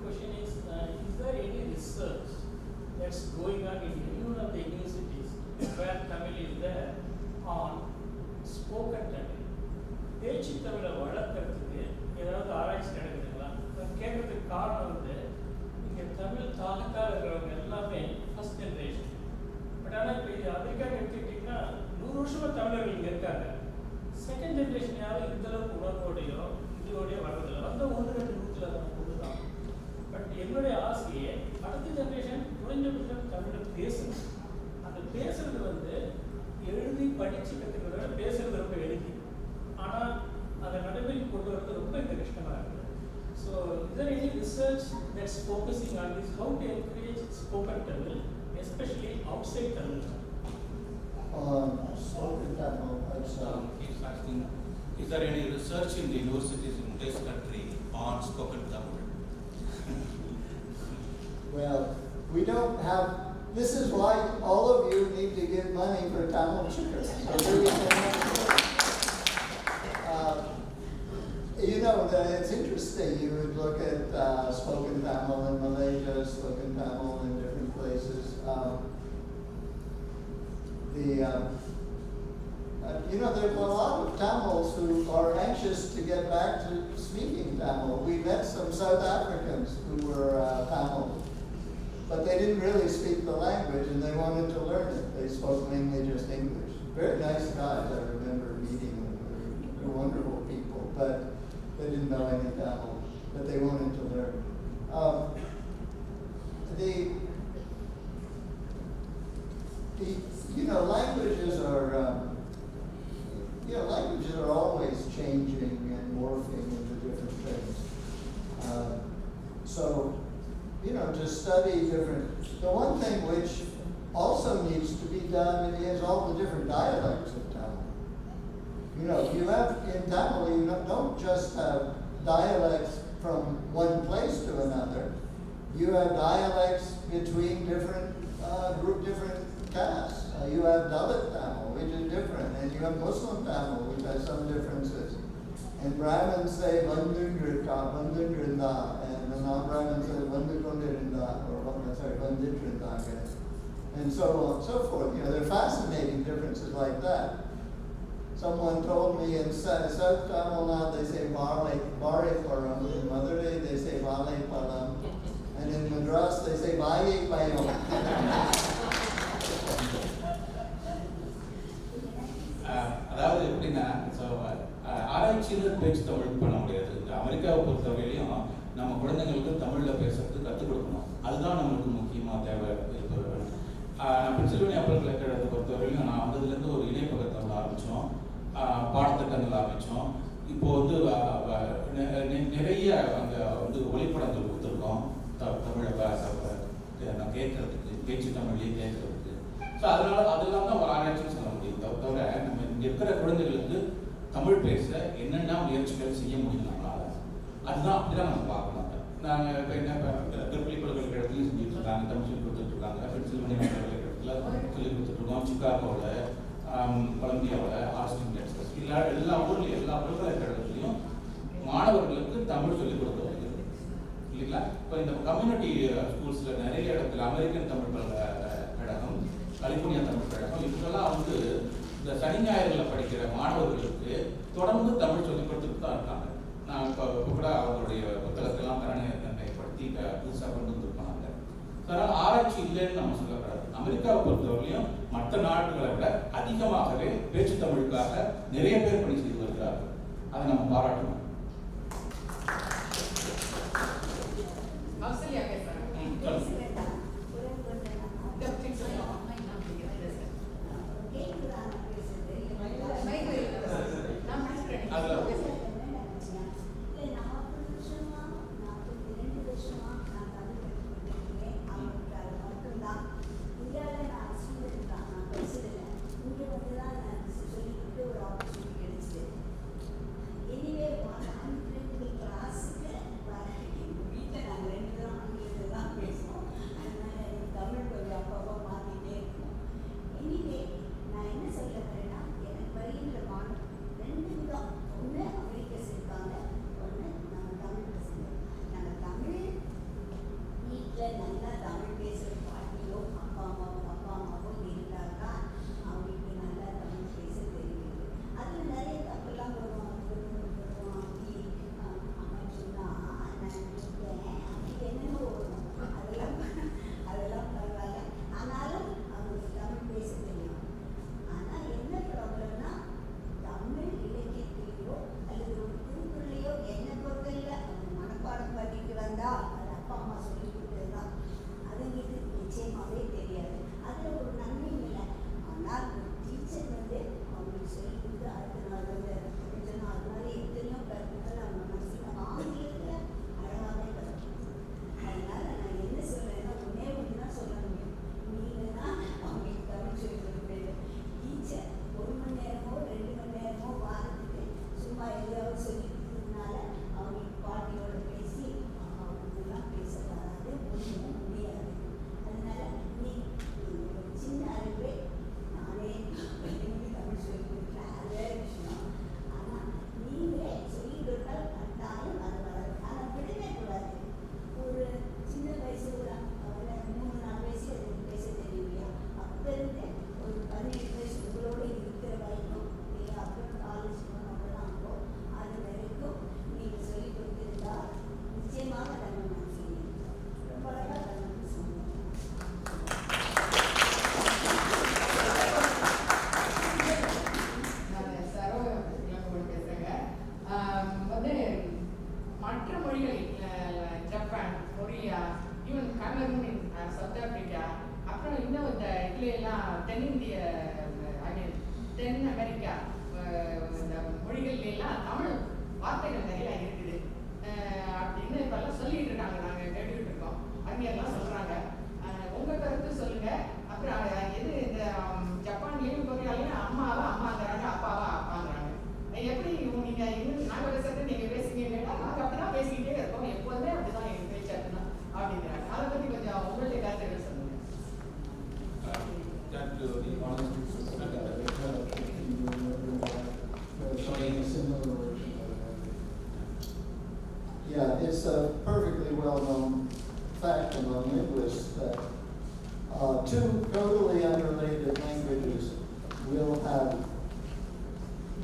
Question is there any research that's going on in any one of the universities where Tamil is there on spoken Tamil? பேச்சு தமிழை வளர்க்கறதுக்கு ஏதாவது ஆராய்ச்சி நடக்குதுங்களா? நான் கேட்கறதுக்கு காரணம் இங்கே தமிழ் தாலுக்கா இருக்கிறவங்க எல்லாமே ஃபர்ஸ்ட் ஜென்ரேஷன். பட் ஆனால் இப்போ இது அமெரிக்கான்னு எடுத்துக்கிட்டிங்கன்னா 100 வருஷமாக தமிழர்கள் இங்கே இருக்காங்க. செகண்ட் ஜென்ரேஷன் யாரும் இந்தளவுக்கு உணர்வோடையோ இதோடய வர்றதில்லை. வந்த 1-2 நூற்றில் தான் கொண்டுதான். பட் என்னுடைய ஆசையே அடுத்த ஜென்ரேஷன் குறைஞ்சபட்சம் தமிழை பேசணும். அந்த பேசுறது எழுதி படித்து கற்றுக்கிறத பேசுறது ரொம்ப எளிது. ஆனால் அதை நடைமுறைக்கு கொண்டு வரது ரொம்ப கஷ்டமாக இருக்குது. So is there any research that's focusing on this, how to encourage spoken Tamil, especially outside Tamil? Spoken Tamil, He's asking, is there any research in the universities in this country on spoken Tamil? Well, we don't have. This is why all of you need to give money for Tamil chicken. It's interesting. You would look at spoken Tamil in Malaysia, spoken Tamil in different places. There's a lot of Tamils who are anxious to get back to speaking Tamil. We met some South Africans who were Tamil, but they didn't really speak the language and they wanted to learn it. They spoke mainly just English. Very nice guys. I remember meeting them. They're wonderful people, but they didn't know any Tamil, but they wanted to learn. Languages are always changing and morphing into different things. To study different. The one thing which also needs to be done is all the different dialects of Tamil. You have in Tamil, you don't just have dialects from one place to another. You have dialects between different castes. You have Dalit Tamil, which is different, and you have Muslim Tamil, which has some differences. And Brahmins say Vandundrinda, and the non-Brahmins say Vandukondirinda, or வந்துட்டு இருந்தாங்க. And so on and so forth. You know, there are fascinating differences like that. Someone told me in South Tamil Nadu they say Bari Param, in Madurai they say Vale Param, and in Madras they say Vaye Payam. அதாவது எப்படின்னா, ஆராய்ச்சியில் பேச்சு தமிழ் பண்ண முடியாது. இந்த அமெரிக்காவை பொறுத்தவரையிலையும் நம்ம குழந்தைங்களுக்கு தமிழில் பேசுறது கற்றுக் கொடுக்கணும். அதுதான் நம்மளுக்கு முக்கியமாக தேவை இருப்பது வேணும். நான் பென்சில்வேனியா பல்கலைக்கழகத்தை பொறுத்தவரையிலும் நான் வந்ததுலேருந்து ஒரு இணைப்பகத்தை ஆரம்பித்தோம், பாடத்திட்டங்கள் ஆரம்பித்தோம். இப்போ வந்து நிறைய அங்கே வந்து ஒளிப்படங்கள் கொடுத்துருக்கோம் தமிழை நான் கேட்கறதுக்கு, பேச்சு தமிழ்லேயே கேட்கறதுக்கு. ஸோ அதெல்லாம் தான் ஒரு ஆராய்ச்சின்னு சொல்ல முடியும். தவிர நம்ம இங்கே இருக்கிற குழந்தைகளுக்கு தமிழ் பேச என்னென்ன முயற்சிகள் செய்ய முடியும் நம்மளால், அதுதான் அப்படிதான் நம்ம பார்க்கணும். நாங்கள் இப்போ என்ன திருப்பள்ளி பல்கலைக்கழகத்துலையும் செஞ்சுட்டு இருக்காங்க, தமிழ் சொல்லி கொடுத்துட்ருக்காங்க. பென்சில்வேனியா பல்கலைக்கழகத்தில் சொல்லி கொடுத்துட்ருக்கோம். சிக்காகோவில், கொலம்பியாவில், ஆஸ்டின் டெக்ஸஸ், எல்லா ஊர்லேயும் எல்லா பல்கலைக்கழகத்துலையும் மாணவர்களுக்கு தமிழ் சொல்லிக் கொடுக்க வருகிறது இல்லைங்களா. இப்போ இந்த கம்யூனிட்டி ஸ்கூல்ஸில் நிறைய இடத்துல அமெரிக்கன் தமிழ் பல்கலைக்கழகம், கலிபோர்னியா தமிழ் கழகம், இவங்கெல்லாம் வந்து இந்த சனி ஞாயிறுகளில் படிக்கிற மாணவர்களுக்கு தொடர்ந்து தமிழ் சொல்லிக் கொடுத்துட்டு தான் இருக்காங்க. நான் இப்போ கூட அவங்களுடைய புத்தகத்தெல்லாம் கரணைப்படுத்தி புதுசாக கொண்டு வந்துருப்பாங்க. அதனால் ஆராய்ச்சி இல்லைன்னு நம்ம சொல்லக்கூடாது. அமெரிக்காவை பொறுத்தவரையிலையும் மற்ற நாடுகளை விட அதிகமாகவே பேச்சு தமிழுக்காக நிறைய பேர் பணி செய்து வருகிறார்கள். அதை நம்ம பாராட்டணும். Yeah, it's a perfectly well-known fact among two totally unrelated languages will have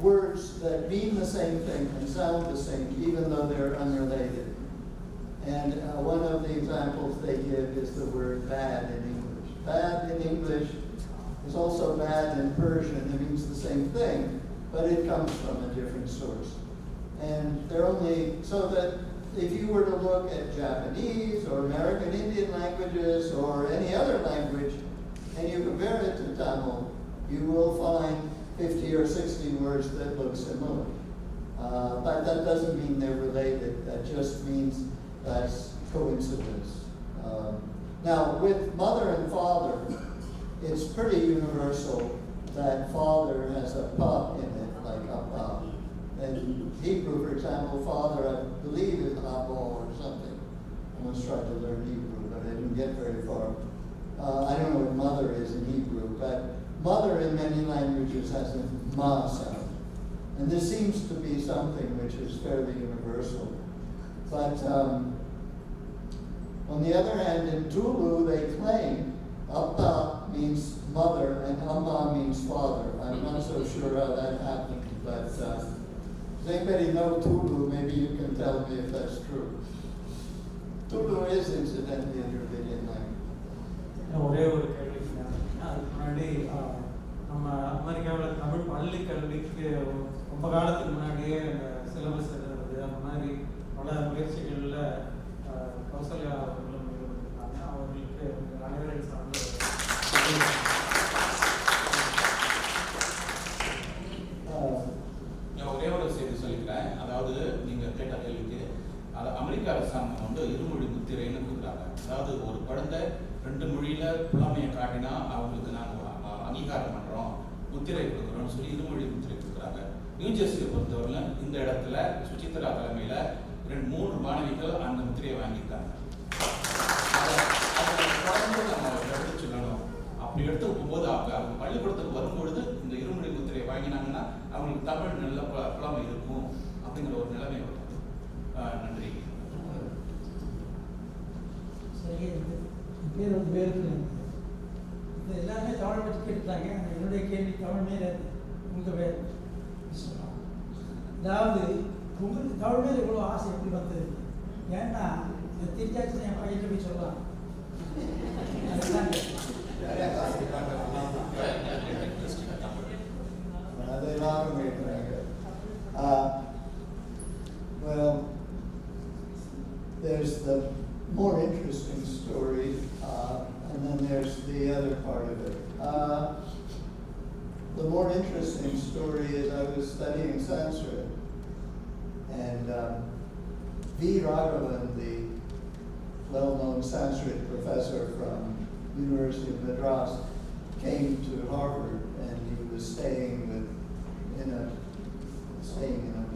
words that mean the same thing and sound the same, even though they're unrelated. And one of the examples they give is the word bad in English. Bad in English is also bad in Persian. It means the same thing, but it comes from a different source. And they're only, so that if you were to look at Japanese or American Indian languages or any other language, and you compare it to Tamil, you will find 50 or 60 words that look similar. But that doesn't mean they're related. That just means that's coincidence. Now, with mother and father, it's pretty universal that father has a pa in it, like Abba. In Hebrew, for example, father, I believe, is Abba or something. I once tried to learn Hebrew, but I didn't get very far. I don't know what mother is in Hebrew, but mother in many languages has a ma sound. And this seems to be something which is fairly universal. But on the other hand, in Tulu, they claim Abba means mother and Amma means father. I'm not so sure how that happened, but does anybody know Tulu? Maybe you can tell me if that's true. Tulu is incidentally a Dravidian language. ஒரே ஒரு கேள்வி. அதுக்கு முன்னாடி நம்ம அமெரிக்காவில் தமிழ் பள்ளி கல்விக்கு ரொம்ப காலத்துக்கு முன்னாடியே சிலபஸ் எழுதுறது அந்த மாதிரி பல முயற்சிகளில் கௌசல்யா அவர்களும் ஈடுபட்டிருக்காங்க. அவர்களுக்கு அனைவரின் சார்ந்த ஒரே ஒரு செய்தி சொல்லிக்கிறேன். அதாவது நீங்கள் கேட்ட கேள்விக்கு அது அமெரிக்க அரசாங்கம் வந்து இருமொழி முத்திரைன்னு கொடுக்குறாங்க. அதாவது ஒரு குழந்தை 2 மொழியில புலமையை காட்டினா அவங்களுக்கு நாங்கள் அங்கீகாரம் பண்ணுறோம், முத்திரை கொடுக்குறோம்னு சொல்லி இருமொழி முத்திரை கொடுக்குறாங்க. நியூஜெர்சியை பொறுத்தவரையில் இந்த இடத்துல சுசித்ரா தலைமையில் 3 மாணவிகள் அந்த முத்திரையை வாங்கியிருக்காங்க. அதை நம்ம எடுத்து சொல்லணும். அப்படி எடுத்து போகும்போது அவங்க பள்ளிக்கூடத்துக்கு வரும்பொழுது இந்த இருமொழி முத்திரையை வாங்கினாங்கன்னா அவங்களுக்கு தமிழ் நல்ல புலமை இருக்கும் அப்படிங்கிற ஒரு நிலைமை வரும். நன்றி. சரி, பேர் வந்து வேறு இந்த எல்லாருமே தமிழ் பற்றி கேட்டுட்டாங்க. என்னுடைய கேள்வி தமிழ் மேலே உங்கள் பேர் சொல்லலாம். அதாவது உங்களுக்கு தமிழ் மேலே இவ்வளோ ஆசை எப்படி வந்தது? ஏன்னா திருச்சாச்சு என் பையன் போய் சொல்லலாம். Well, there's the more interesting story, and then there's the other part of it. The more interesting story is I was studying Sanskrit, and V. Raghavan, the well-known Sanskrit professor from University of Madras, came to Harvard, and he was staying in a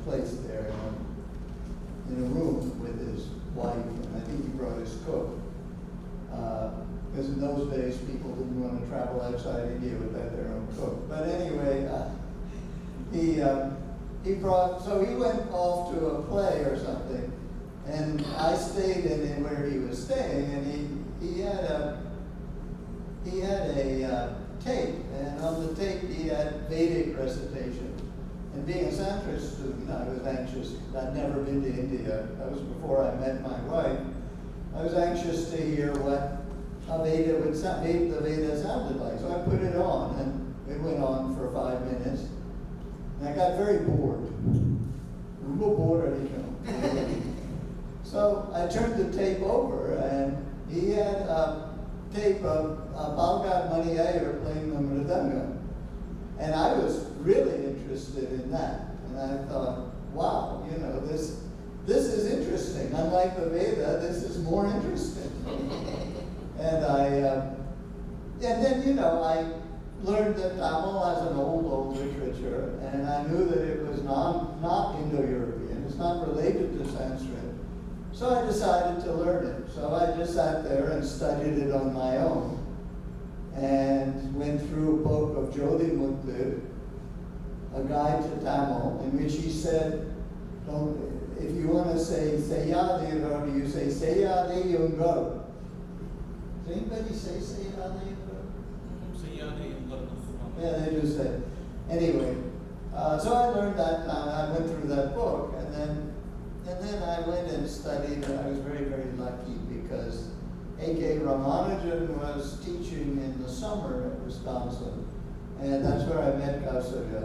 place there, in a room with his wife, and I think he brought his cook. Because in those days, people didn't want to travel outside India without their own cook. But anyway, he brought, so he went off to a play or something, and I stayed in where he was staying, and he had a tape, and on the tape he had Vedic recitation. And being a Sanskrit student, I was anxious. I'd never been to India. That was before I met my wife. I was anxious to hear what the Veda sounded like. So I put it on, and it went on for 5 minutes. And I got very bored. So I turned the tape over, and he had a tape of Balgad Mani Iyer playing the mridanga. And I was really interested in that. And I thought, wow, this is interesting. Unlike the Veda, this is more interesting. And then I learned that Tamil has an old literature, and I knew that it was not Indo-European. It's not related to Sanskrit. So I decided to learn it. So I just sat there and studied it on my own, and went through a book of Jodi Mukti, a guide to Tamil, in which he said, if you want to say Sayadi, you say Sayadi Yungo. Does anybody say Sayade? செய்யாதே Yeah, they do say. Anyway, so I learned that. I went through that book, and then I went and studied. And I was very, very lucky because A.K. Ramanujan was teaching in the summer at Wisconsin, and that's where I met Kausalya.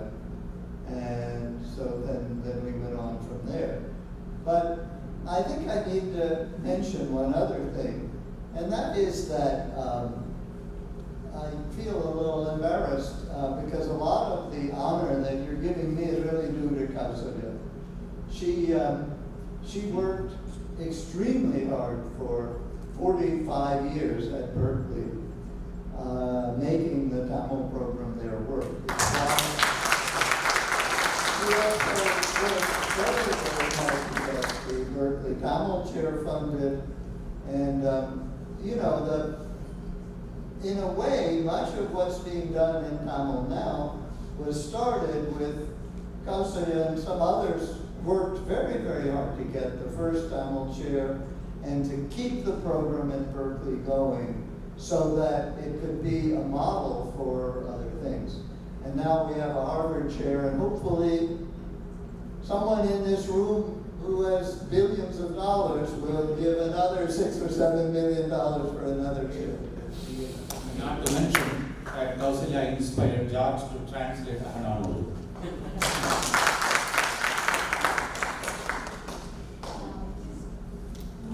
And so then we went on from there. But I think I need to mention one other thing, and that is that I feel a little embarrassed because a lot of the honor that you're giving me is really due to Kausalya. She worked extremely hard for 45 years at Berkeley, making the Tamil program there work. She also worked very, very hard to get the Berkeley Tamil chair funded, and in a way, much of what's being done in Tamil now was started with Kausalya, and some others worked very, very hard to get the first Tamil chair and to keep the program at Berkeley going so that it could be a model for other things. And now we have a Harvard chair, and hopefully someone in this room who has billions of dollars will give another $6 or $7 million for another chair. Not to mention that Kausalya inspired George to translate Ahanalu.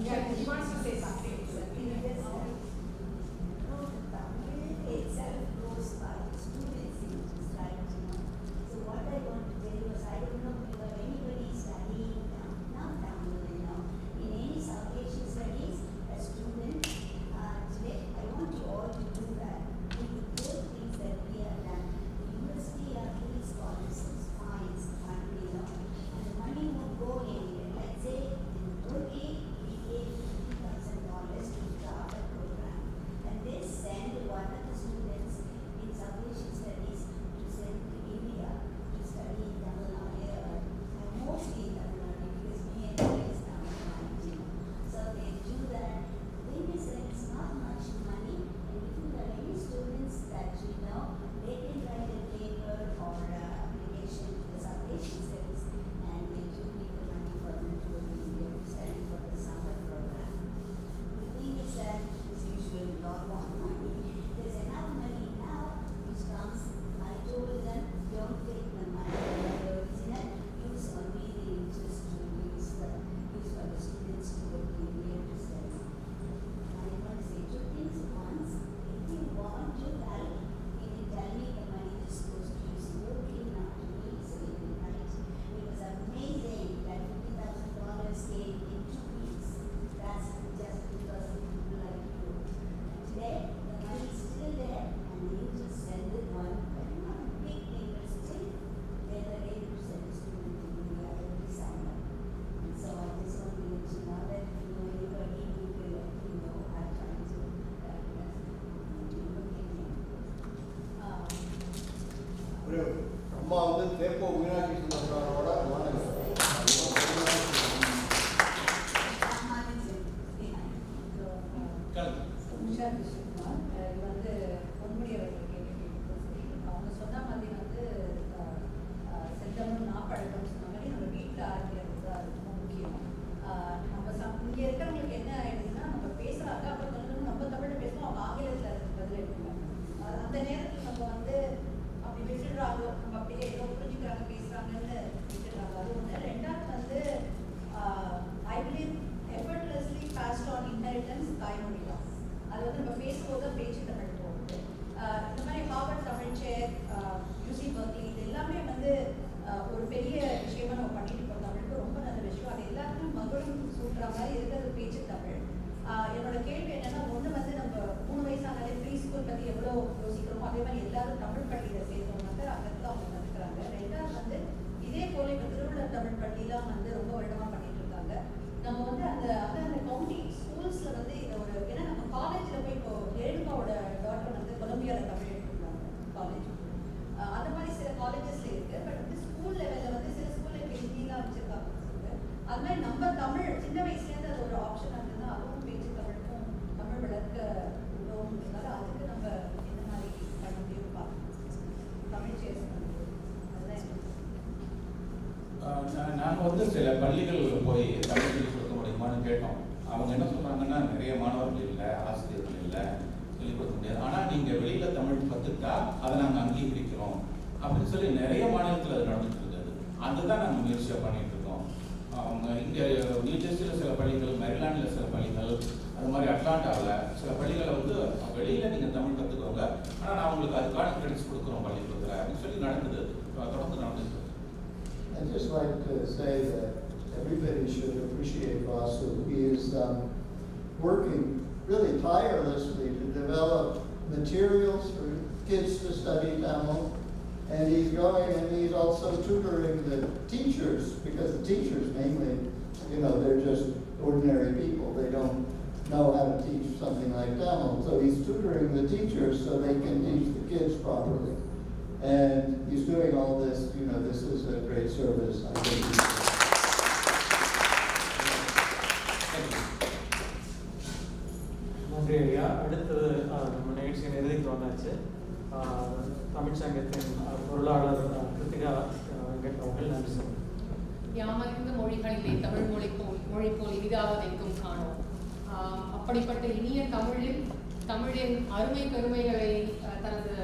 Yeah, he wants to say something. Itself goes by students in society. So what I want to tell you is, I don't know if anybody studying now Tamil, in any South Asian studies, a student. Today, I want you all to do that. With the good things that we have done, the university are giving scholarships, fines, and the money would go anywhere. Let's say in Turkey, we gave $50,000 to start a program, and they send one of the students in South Asian studies to send to India to study in Tamil Nadu, and mostly in Tamil Nadu because me and I is Tamil Nadu. So they do that. The thing is that it's not much money, and if you have any students that they can write a paper or application to the South Asian studies, and they do need the money for them to go to India to study for the summer program. The thing is that it's usually a lot more money. There's enough money now which comes. I told them, don't take the money for the original, use only the interest to use for the students to go to India to study. I want to say two things. Once, if you want to help, you can tell me the money just goes to use locally, not to me, so you can write. It was amazing that $50,000 came in 2 weeks. That's just because of people like you. Today, the money is still there, and you just send it one, not a big thing, but still, they're able to send a student to India every summer. And so I just want to let you know that if you know anybody who will let me know, I'm trying to look at him. அம்மா வந்து தேப்போ மீனாட்சி சுந்தரனாரோட உஷா கிருஷ்ணகுமார் இது வந்து பொன்முடி அவர்கள் கேள்வி அவங்க சொன்ன மாதிரி வந்து செந்தமிழ் நாப்பழக்கம் சொன்ன மாதிரி நம்ம வீட்டில் ஆரம்பிக்கிறது தான் ரொம்ப முக்கியம். நம்ம இங்கே இருக்கிறவங்களுக்கு என்ன ஆயிடுதுன்னா நம்ம பேசுகிறாங்க, அப்புறம் நம்ம தமிழில் பேசுவோம், அவங்க ஆங்கிலத்தில் அதுக்கு பதில் எடுக்கிறாங்க. அந்த நேரத்தில் நம்ம வந்து அப்படி விட்டுடுறாங்க, நம்ம அப்படியே ஏதோ புரிஞ்சுக்கிறாங்க பேசுகிறாங்கன்னு விட்டுடுறாங்க. அது ஒன்று. ரெண்டாவது வந்து I believe effortlessly passed on inheritance தாய்மொழி தான். அது வந்து நம்ம பேசும்போது பேச்சு தமிழ் போகுது. இந்த மாதிரி ஹார்வர்ட் தமிழ் சேர், யூசி பர்க்லி, இது எல்லாமே வந்து ஒரு பெரிய விஷயமா நம்ம பண்ணிட்டு இருக்கோம். தமிழுக்கு ரொம்ப நல்ல விஷயம். அது எல்லாருக்கும் மகளும் சூட்டுற மாதிரி இருக்கிறது பேச்சு தமிழ். என்னோட கேள்வி என்னன்னா, ஒன்று வந்து நம்ம 3 வயசானாலே ப்ரீ ஸ்கூல் பற்றி எவ்வளோ யோசிக்கிறோமோ அதே மாதிரி எல்லாரும் தமிழ் பள்ளியில் சேர்த்தோம்னாக்க அங்கே அவங்க கற்றுக்கிறாங்க. ரெண்டாவது வந்து இதே போல இப்போ திருவள்ளுவர் தமிழ் பள்ளியெலாம் வந்து ரொம்ப வருடமாக பண்ணிட்டு இருக்காங்க. நம்ம வந்து அந்த கவுண்டி ஸ்கூல்ஸில் வந்து இதை ஒரு, ஏன்னா நம்ம காலேஜில் போய் இப்போ ரேணுகாவோட டாக்டர் வந்து கொலம்பியாவில் தமிழ் எடுத்துருக்காங்க காலேஜ். அந்த மாதிரி சில காலேஜஸில் இருக்குது. பட் வந்து ஸ்கூல் லெவலில் வந்து சில ஸ்கூலில் இப்போ ஹிந்திலாம் வச்சுருக்காங்க. அது மாதிரி நம்ம தமிழ் சின்ன வயசுலேருந்து அது ஒரு ஆப்ஷனாக இருந்ததுன்னா அதுவும் பேச்சு தமிழுக்கும் தமிழ் வளர்க்க ரொம்ப வந்து சில பள்ளிகள் போய் தமிழ் சொல்லிக் கொடுக்க முடியுமான்னு கேட்டோம். அவங்க என்ன சொல்றாங்கன்னா, நிறைய மாணவர்கள் இல்லை, ஆசிரியர்கள் இல்லை, சொல்லிக் கொடுக்க முடியாது. ஆனால் நீங்கள் வெளியில் தமிழ் கற்றுக்கிட்டா அதை நாங்கள் அங்கீகரிக்கிறோம் அப்படின்னு சொல்லி நிறைய மாநிலத்தில் அது நடந்துட்டு இருந்தது. அதுதான் நாங்கள் முயற்சியாக பண்ணிட்டு இருக்கோம். அவங்க இங்கே நியூஜெர்சியில் சில பள்ளிகள், மெரிலாண்டில் சில பள்ளிகள், அது மாதிரி அட்லாண்டாவில் சில பள்ளிகளை வந்து வெளியில் நீங்கள் தமிழ் கற்றுக்கோங்க, ஆனால் நான் உங்களுக்கு அதுக்கான கிரெடிட்ஸ் கொடுக்குறோம் பள்ளிக்கூடத்தில் அப்படின்னு சொல்லி நடக்குது. தொடர்ந்து நடந்துட்டு. I'd just like to say that everybody should appreciate Vasu. He is working really tirelessly to develop materials for kids to study Tamil, and he's going and he's also tutoring the teachers, because the teachers mainly, they're just ordinary people. They don't know how to teach something like Tamil, so he's tutoring the teachers so they can teach the kids properly. And he's doing all this, this is a great service, I think. நன்றி ஐயா. அடுத்தது நம்ம நிகழ்ச்சியின் இறுதிக்கு வந்தாச்சு. தமிழ் சங்கத்தின் பொருளாளர் கிருத்திகா வெங்கட் அவர்கள் நன்றி சொல்லுங்கள். யாமறிந்த மொழிகளிலே தமிழ் மொழி போல் இனிதாவதெங்கும் காணோம். அப்படிப்பட்ட இனிய தமிழின் அருமை பெருமைகளை தனது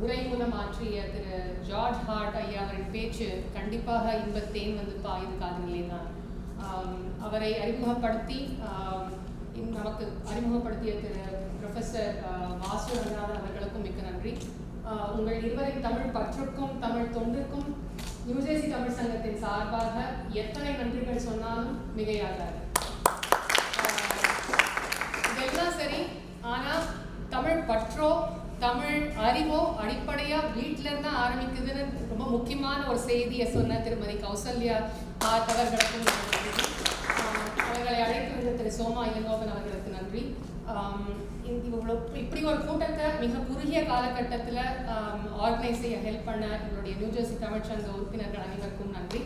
உரை மூலம் ஆற்றிய திரு ஜார்ஜ் ஹார்ட் ஐயா அவரின் பேச்சு கண்டிப்பாக இன்பத்தேன் வந்து பாயுது காதுகளே தான். அவரை நமக்கு அறிமுகப்படுத்திய திரு ப்ரொஃபஸர் வாசு ரங்கநாதன் அவர்களுக்கும் மிக்க நன்றி. உங்கள் இருவரின் தமிழ் பற்றுக்கும் தமிழ் தொண்டுக்கும் நியூஜெர்சி தமிழ் சங்கத்தின் சார்பாக எத்தனை நன்றிகள் சொன்னாலும் மிகையாகாது. இதெல்லாம் சரி, ஆனால் தமிழ் பற்றோ தமிழ் அறிவோ அடிப்படையாக வீட்டில இருந்து ஆரம்பிக்குதுன்னு ரொம்ப முக்கியமான ஒரு செய்தியை சொன்ன திருமதி கௌசல்யா அவர்களுக்கும் நன்றி. அவர்களை அழைத்து வந்த திரு சோமா இளங்கோவன் அவர்களுக்கு நன்றி. இப்படி ஒரு கூட்டத்தை மிக குறுகிய காலகட்டத்தில் ஆர்கனைஸ் செய்ய ஹெல்ப் பண்ண எங்களுடைய நியூஜெர்சி தமிழ் சங்க உறுப்பினர்கள் அனைவருக்கும் நன்றி.